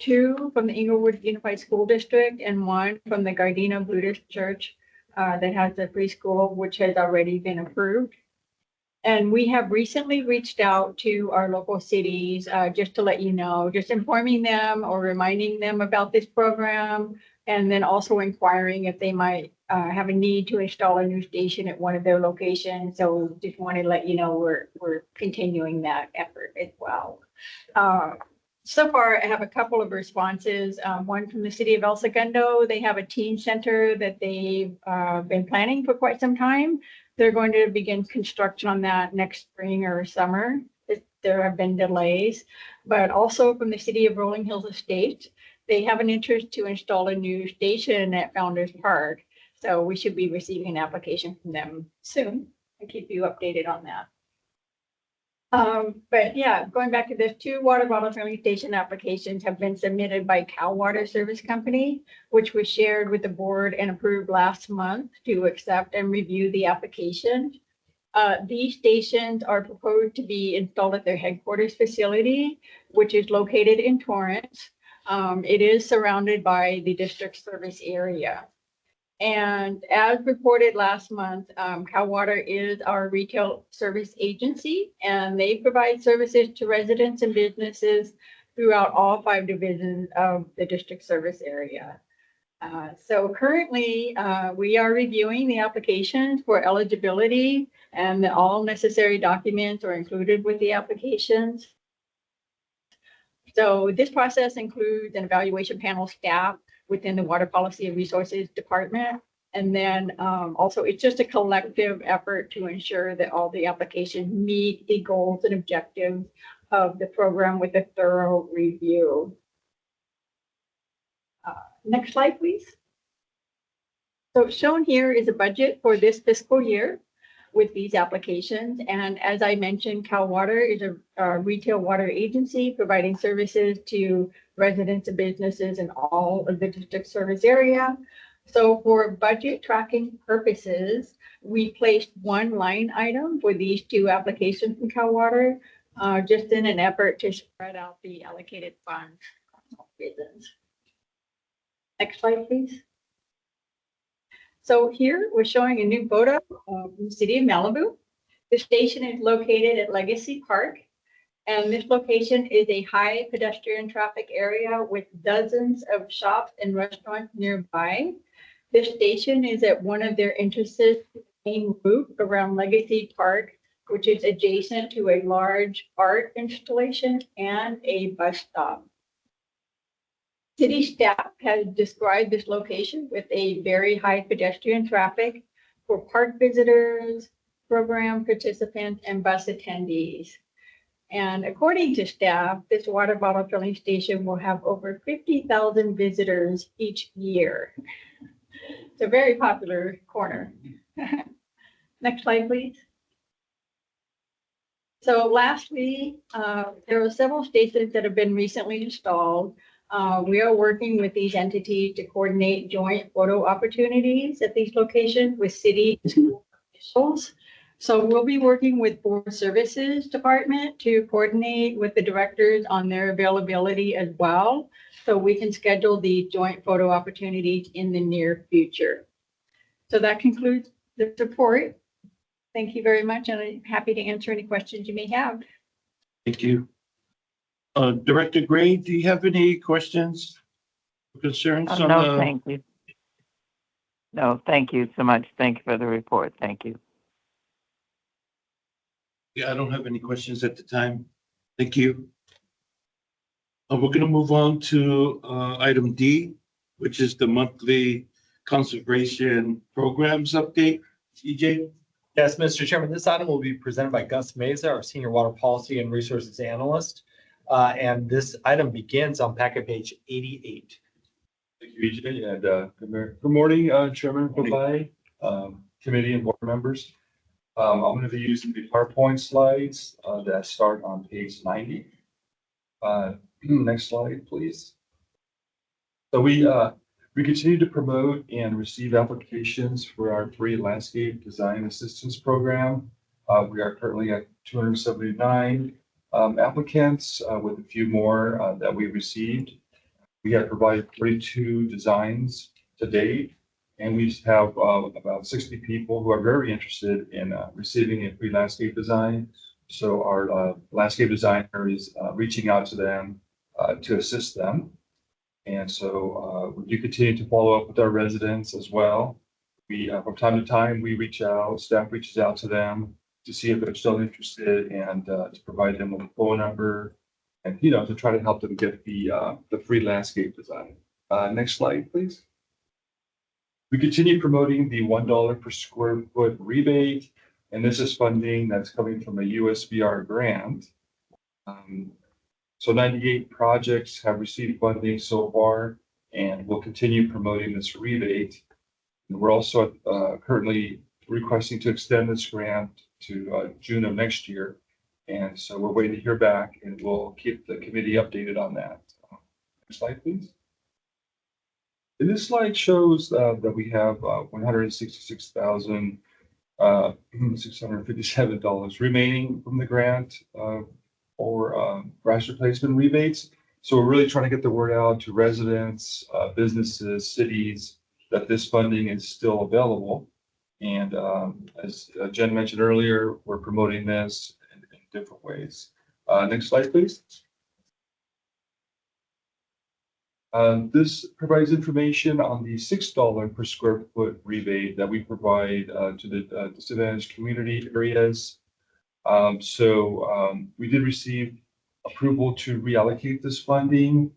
[SPEAKER 8] 2 from the Inglewood Unified School District and 1 from the Gardena Buddhist Church that has a preschool, which has already been approved. And we have recently reached out to our local cities just to let you know, just informing them or reminding them about this program, and then also inquiring if they might have a need to install a new station at one of their locations. So just want to let you know we're continuing that effort as well. So far, I have a couple of responses. One from the city of El Segundo. They have a teen center that they've been planning for quite some time. They're going to begin construction on that next spring or summer. There have been delays, but also from the city of Rolling Hills Estates, they have an interest to install a new station at Founders Park. So we should be receiving an application from them soon. I'll keep you updated on that. But yeah, going back to this, 2 water bottle filling station applications have been submitted by Cal Water Service Company, which was shared with the board and approved last month to accept and review the application. These stations are proposed to be installed at their headquarters facility, which is located in Torrance. It is surrounded by the district service area. And as reported last month, Cal Water is our retail service agency, and they provide services to residents and businesses throughout all 5 divisions of the district service area. So currently, we are reviewing the applications for eligibility, and all necessary documents are included with the applications. So this process includes an evaluation panel staff within the Water Policy and Resources Department. And then also it's just a collective effort to ensure that all the applications meet the goals and objectives of the program with a thorough review. Next slide, please. So shown here is a budget for this fiscal year with these applications. And as I mentioned, Cal Water is a retail water agency providing services to residents and businesses in all of the district service area. So for budget tracking purposes, we placed 1 line item for these 2 applications from Cal Water, just in an effort to spread out the allocated funds. Next slide, please. So here we're showing a new photo from the city of Malibu. The station is located at Legacy Park, and this location is a high pedestrian traffic area with dozens of shops and restaurants nearby. This station is at one of their entrances to the main loop around Legacy Park, which is adjacent to a large art installation and a bus stop. City staff has described this location with a very high pedestrian traffic for park visitors, program participants, and bus attendees. And according to staff, this water bottle filling station will have over 50,000 visitors each year. It's a very popular corner. Next slide, please. So lastly, there are several stations that have been recently installed. We are working with these entities to coordinate joint photo opportunities at these locations with city and school officials. So we'll be working with Board Services Department to coordinate with the directors on their availability as well, so we can schedule the joint photo opportunities in the near future. So that concludes the report. Thank you very much, and I'm happy to answer any questions you may have.
[SPEAKER 3] Thank you. Director Gray, do you have any questions or concerns on
[SPEAKER 1] No,
[SPEAKER 3] the?
[SPEAKER 1] thank you. No, thank you so much. Thank you for the report. Thank you.
[SPEAKER 3] Yeah, I don't have any questions at the time. Thank you. We're going to move on to item D, which is the monthly conservation programs update. EJ?
[SPEAKER 2] Yes, Mr. Chairman, this item will be presented by Gus Meza, our Senior Water Policy and Resources Analyst. And this item begins on packet page 88.
[SPEAKER 9] Thank you, EJ, and good morning, Chairman Provide, committee and board members. I'm going to be using the PowerPoint slides that start on page 90. Next slide, please. So we continue to promote and receive applications for our free landscape design assistance program. We are currently at 279 applicants with a few more that we received. We have provided 42 designs to date, and we have about 60 people who are very interested in receiving a free landscape design. So our landscape designer is reaching out to them to assist them. And so we do continue to follow up with our residents as well. We, from time to time, we reach out, staff reaches out to them to see if they're still interested and to provide them with a phone number and, you know, to try to help them get the free landscape design. Next slide, please. We continue promoting the $1 per square foot rebate, and this is funding that's coming from a USBR grant. So 98 projects have received funding so far, and we'll continue promoting this rebate. And we're also currently requesting to extend this grant to June of next year. And so we're waiting to hear back, and we'll keep the committee updated on that. Next slide, please. And this slide shows that we have $166,657 remaining from the grant for grass replacement rebates. So we're really trying to get the word out to residents, businesses, cities, that this funding is still available. And as Jen mentioned earlier, we're promoting this in different ways. Next slide, please. This provides information on the $6 per square foot rebate that we provide to the disadvantaged community areas. We did receive approval to reallocate this funding.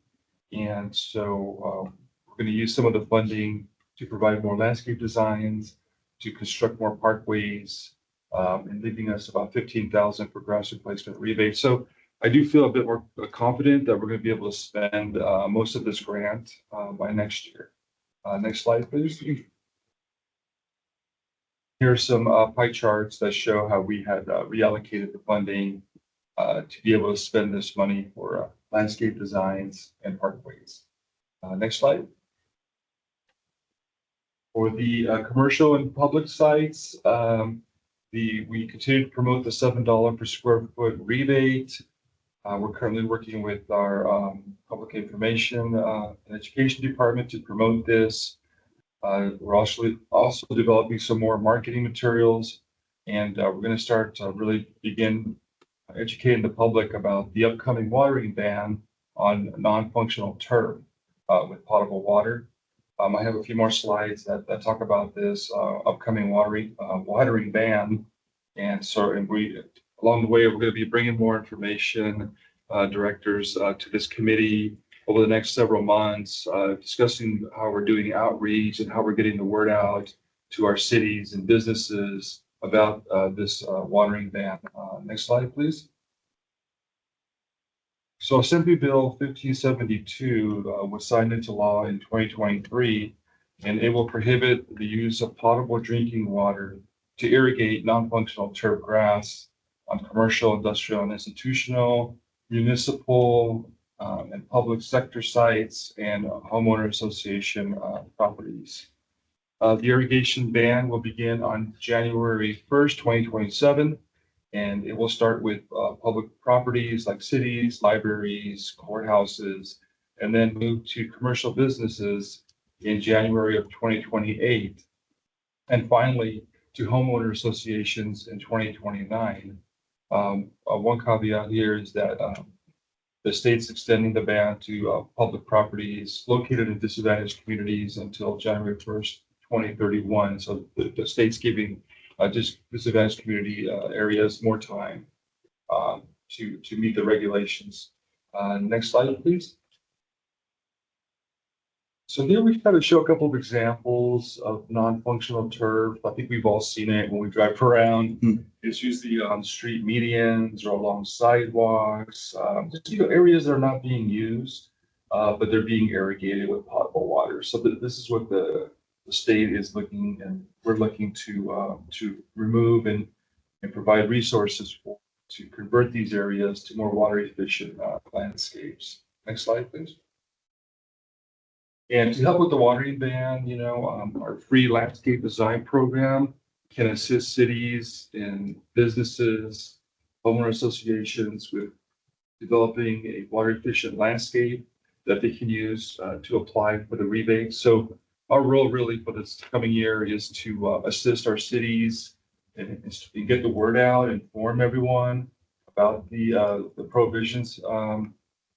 [SPEAKER 9] And so we're going to use some of the funding to provide more landscape designs, to construct more parkways, and leaving us about $15,000 for grass replacement rebate. So I do feel a bit more confident that we're going to be able to spend most of this grant by next year. Next slide, please. Here are some pie charts that show how we had reallocated the funding to be able to spend this money for landscape designs and parkways. Next slide. For the commercial and public sites, we continue to promote the $7 per square foot rebate. We're currently working with our public information and education department to promote this. We're also developing some more marketing materials, and we're going to start to really begin educating the public about the upcoming watering ban on non-functional turf with potable water. I have a few more slides that talk about this upcoming watering ban. And so along the way, we're going to be bringing more information, directors to this committee over the next several months, discussing how we're doing outreach and how we're getting the word out to our cities and businesses about this watering ban. Next slide, please. So Assembly Bill 1572 was signed into law in 2023, and it will prohibit the use of potable drinking water to irrigate non-functional turf grass on commercial, industrial, and institutional, municipal, and public sector sites and homeowner association properties. The irrigation ban will begin on January 1st, 2027, and it will start with public properties like cities, libraries, courthouses, and then move to commercial businesses in January of 2028. And finally, to homeowner associations in 2029. One caveat here is that the state's extending the ban to public properties located in disadvantaged communities until January 1st, 2031. So the state's giving just disadvantaged community areas more time to meet the regulations. Next slide, please. So here we kind of show a couple of examples of non-functional turf. I think we've all seen it when we drive around. It's usually on street medians or along sidewalks, just, areas that are not being used, but they're being irrigated with potable water. So this is what the state is looking, and we're looking to remove and provide resources for, to convert these areas to more water efficient landscapes. Next slide, please. And to help with the watering ban, our free landscape design program can assist cities and businesses, homeowner associations with developing a water efficient landscape that they can use to apply for the rebate. So our role really for this coming year is to assist our cities and get the word out, inform everyone about the prohibitions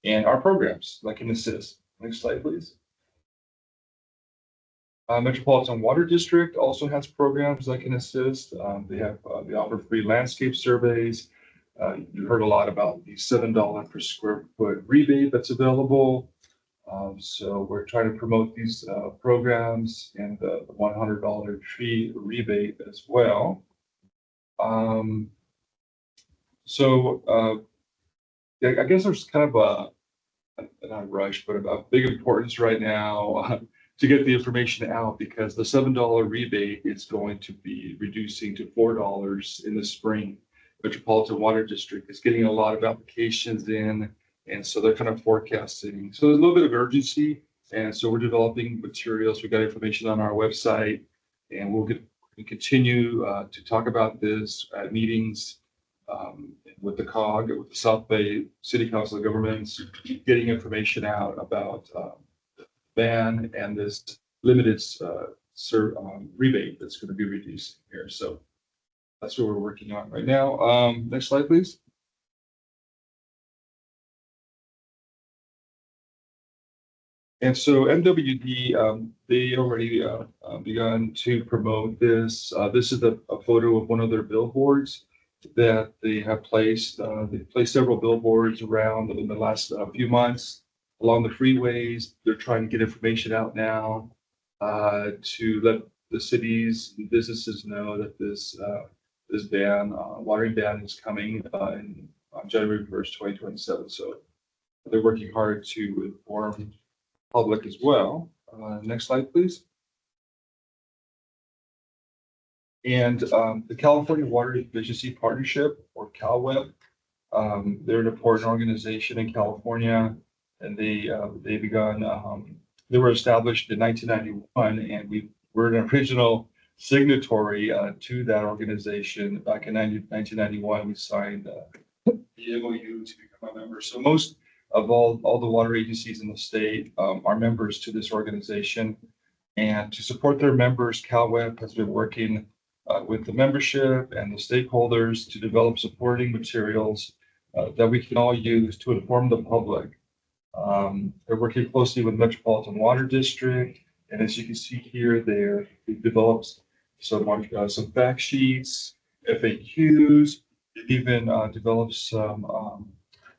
[SPEAKER 9] and our programs that can assist. Next slide, please. Metropolitan Water District also has programs that can assist. They offer free landscape surveys. You heard a lot about the $7 per square foot rebate that's available. So we're trying to promote these programs and the $100 tree rebate as well. I guess there's kind of not a rush, but a big importance right now to get the information out, because the $7 rebate is going to be reducing to $4 in the spring. Metropolitan Water District is getting a lot of applications in, and so they're kind of forecasting. So there's a little bit of urgency, and so we're developing materials. We've got information on our website, and we'll continue to talk about this at meetings with the COG, with the South Bay City Council of Governments, getting information out about ban and this limited rebate that's going to be reduced here. So that's what we're working on right now. Next slide, please. And so MWD, they already begun to promote this. This is a photo of one of their billboards that they have placed. They placed several billboards around in the last few months along the freeways. They're trying to get information out now to let the cities and businesses know that this watering ban is coming on January 1st, 2027. So they're working hard to inform public as well. Next slide, please. And the California Water Efficiency Partnership, or CalWEP, they're an important organization in California, and they begun. They were established in 1991, and we were an original signatory to that organization back in 1991. We signed the MOU to become a member. So most of all the water agencies in the state are members to this organization, and to support their members, CalWEP has been working with the membership and the stakeholders to develop supporting materials that we can all use to inform the public. They're working closely with Metropolitan Water District, and as you can see here, they've developed some fact sheets, FAQs. They've even developed some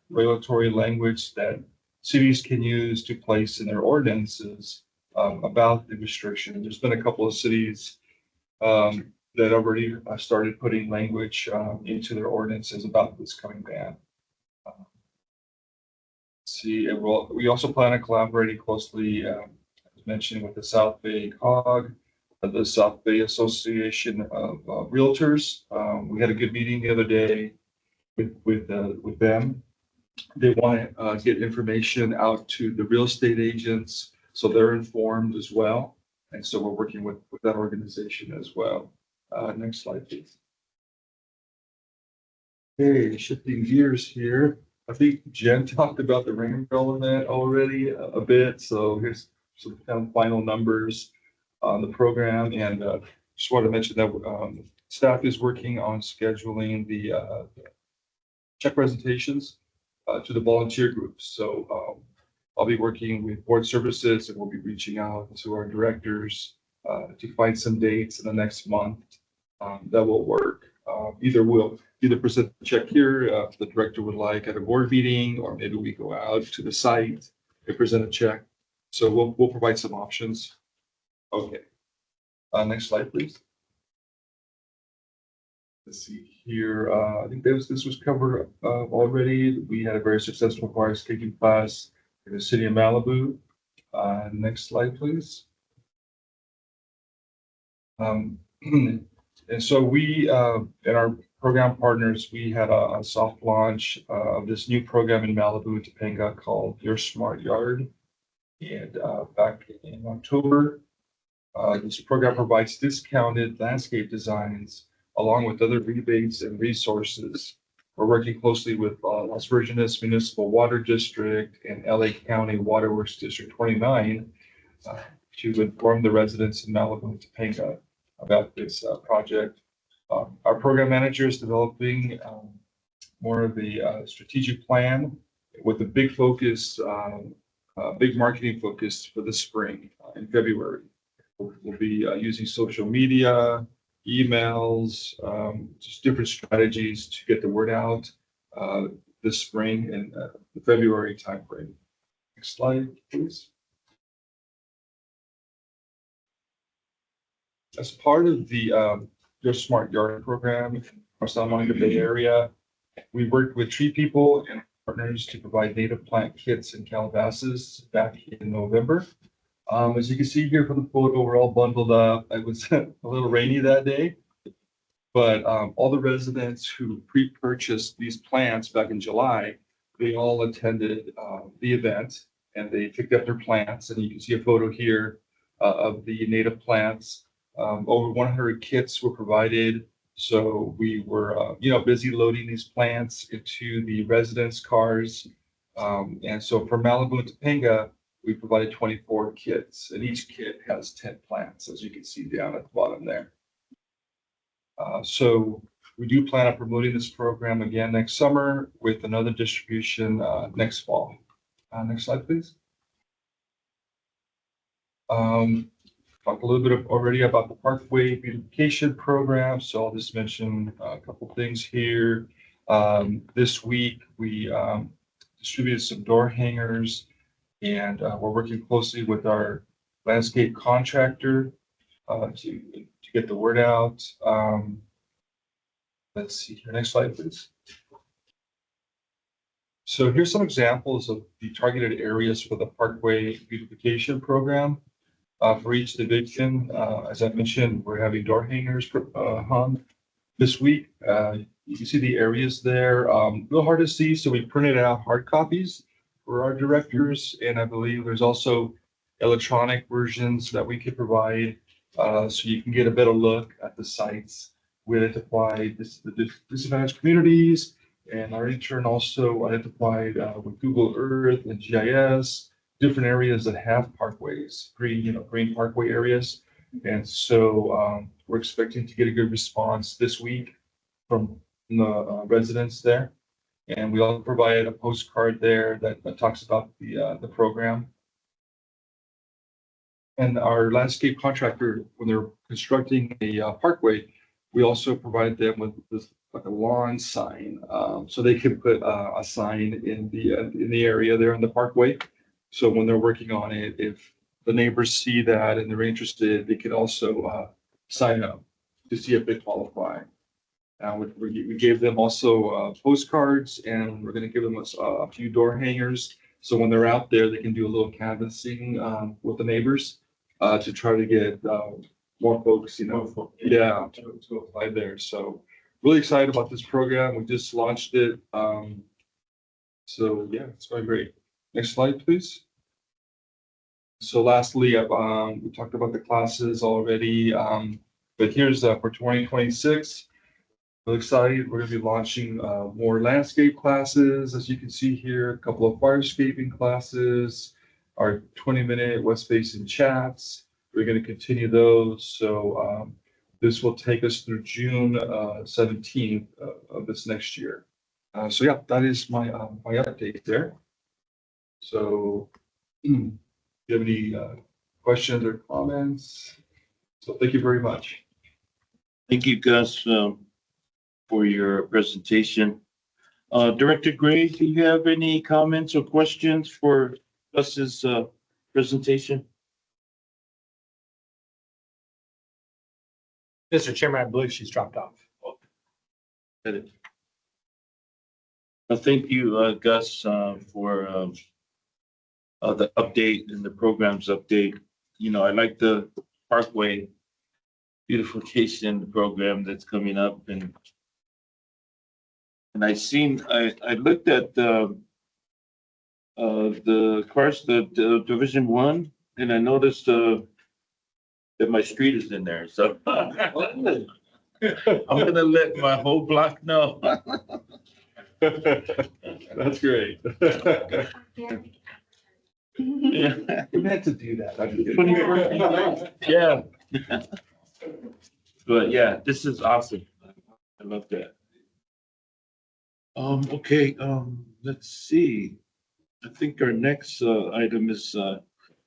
[SPEAKER 9] regulatory language that cities can use to place in their ordinances about the restriction. There's been a couple of cities that already started putting language into their ordinances about this coming ban. We also plan on collaborating closely, as mentioned, with the South Bay COG, the South Bay Association of Realtors. We had a good meeting the other day with them. They want to get information out to the real estate agents, so they're informed as well. And so we're working with that organization as well. Next slide, please. Okay, shifting gears here. I think Jen talked about the rainfall event already a bit. So here's some kind of final numbers on the program. And just want to mention that staff is working on scheduling the check presentations to the volunteer groups. So I'll be working with board services, and we'll be reaching out to our directors to find some dates in the next month that will work. Either present the check here if the director would like at a board meeting, or maybe we go out to the site and present a check So we'll provide some options. Okay. Next slide, please. Let's see here. I think this was covered already. We had a very successful fire escaping class in the city of Malibu. Next slide, please. And so we and our program partners, we had a soft launch of this new program in Malibu, Topanga, called Your Smart Yard. And back in October, this program provides discounted landscape designs along with other rebates and resources. We're working closely with Las Virgenes Municipal Water District and LA County Waterworks District 29 to inform the residents in Malibu and Topanga about this project. Our program manager is developing more of a strategic plan with a big focus, big marketing focus for the spring in February. We'll be using social media, emails, just different strategies to get the word out this spring and the February timeframe. Next slide, please. As part of the Your Smart Yard program for Santa Monica Bay Area, we worked with tree people and partners to provide native plant kits in Calabasas back in November. As you can see here from the photo, we're all bundled up. It was a little rainy that day, but all the residents who pre-purchased these plants back in July, they all attended the event and they picked up their plants. And you can see a photo here of the native plants. Over 100 kits were provided. So we were, busy loading these plants into the residents' cars. And so for Malibu and Topanga, we provided 24 kits, and each kit has 10 plants, as you can see down at the bottom there. So we do plan on promoting this program again next summer with another distribution next fall. Next slide, please. Talked a little bit already about the Parkway beautification program, so I'll just mention a couple things here. This week, we distributed some door hangers, and we're working closely with our landscape contractor to get the word out. Let's see here. Next slide, please. So here's some examples of the targeted areas for the Parkway beautification program. For each division, as I mentioned, we're having door hangers hung this week. You can see the areas there. A little hard to see, so we printed out hard copies for our directors, and I believe there's also electronic versions that we could provide, so you can get a better look at the sites. We identified the disadvantaged communities, and our intern also identified with Google Earth and GIS different areas that have parkways, green parkway areas. And so we're expecting to get a good response this week from the residents there. And we also provided a postcard there that talks about the program. And our landscape contractor, when they're constructing a parkway, we also provide them with this like a lawn sign, so they can put a sign in the area there in the parkway. So when they're working on it, if the neighbors see that and they're interested, they can also sign up to see if they qualify. We gave them also postcards, and we're going to give them a few door hangers. So when they're out there, they can do a little canvassing with the neighbors to try to get more folks, to apply there. So really excited about this program. We just launched it. So yeah, it's going great. Next slide, please. So lastly, we talked about the classes already, but here's for 2026. Really excited. We're going to be launching more landscape classes, as you can see here, a couple of firescaping classes, our 20-minute west-facing chats. We're going to continue those. So this will take us through June 17th of this next year. So yeah, that is my update there. So do you have any questions or comments? So thank you very much.
[SPEAKER 3] Thank you, Gus, for your presentation. Director Gray, do you have any comments or questions for Gus's presentation?
[SPEAKER 2] Mr. Chairman, I believe she's dropped off.
[SPEAKER 3] Thank you, Gus, for the update and the programs update. You know, I like the Parkway beautification program that's coming up, and I looked at the cars, the Division One, and I noticed that my street is in there, so I'm gonna let my whole block know.
[SPEAKER 9] That's great.
[SPEAKER 3] Yeah.
[SPEAKER 9] We meant to do that. I'm just kidding.
[SPEAKER 3] Yeah. But yeah, this is awesome. I love that. Okay, let's see. I think our next item is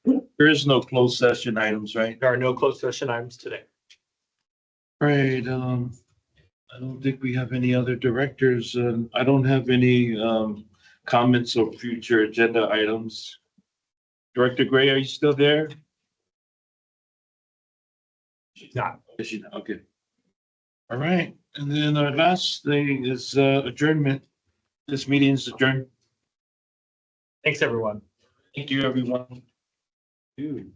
[SPEAKER 3] there is no closed session items, right?
[SPEAKER 2] There are no closed session items today.
[SPEAKER 3] Right, I don't think we have any other directors. I don't have any comments or future agenda items. Director Gray, are you still there?
[SPEAKER 2] She's not.
[SPEAKER 3] Is she not? Okay. All right, and then our last thing is adjournment. This meeting is adjourned.
[SPEAKER 2] Thanks, everyone.
[SPEAKER 3] Thank you, everyone.
[SPEAKER 9] Dude.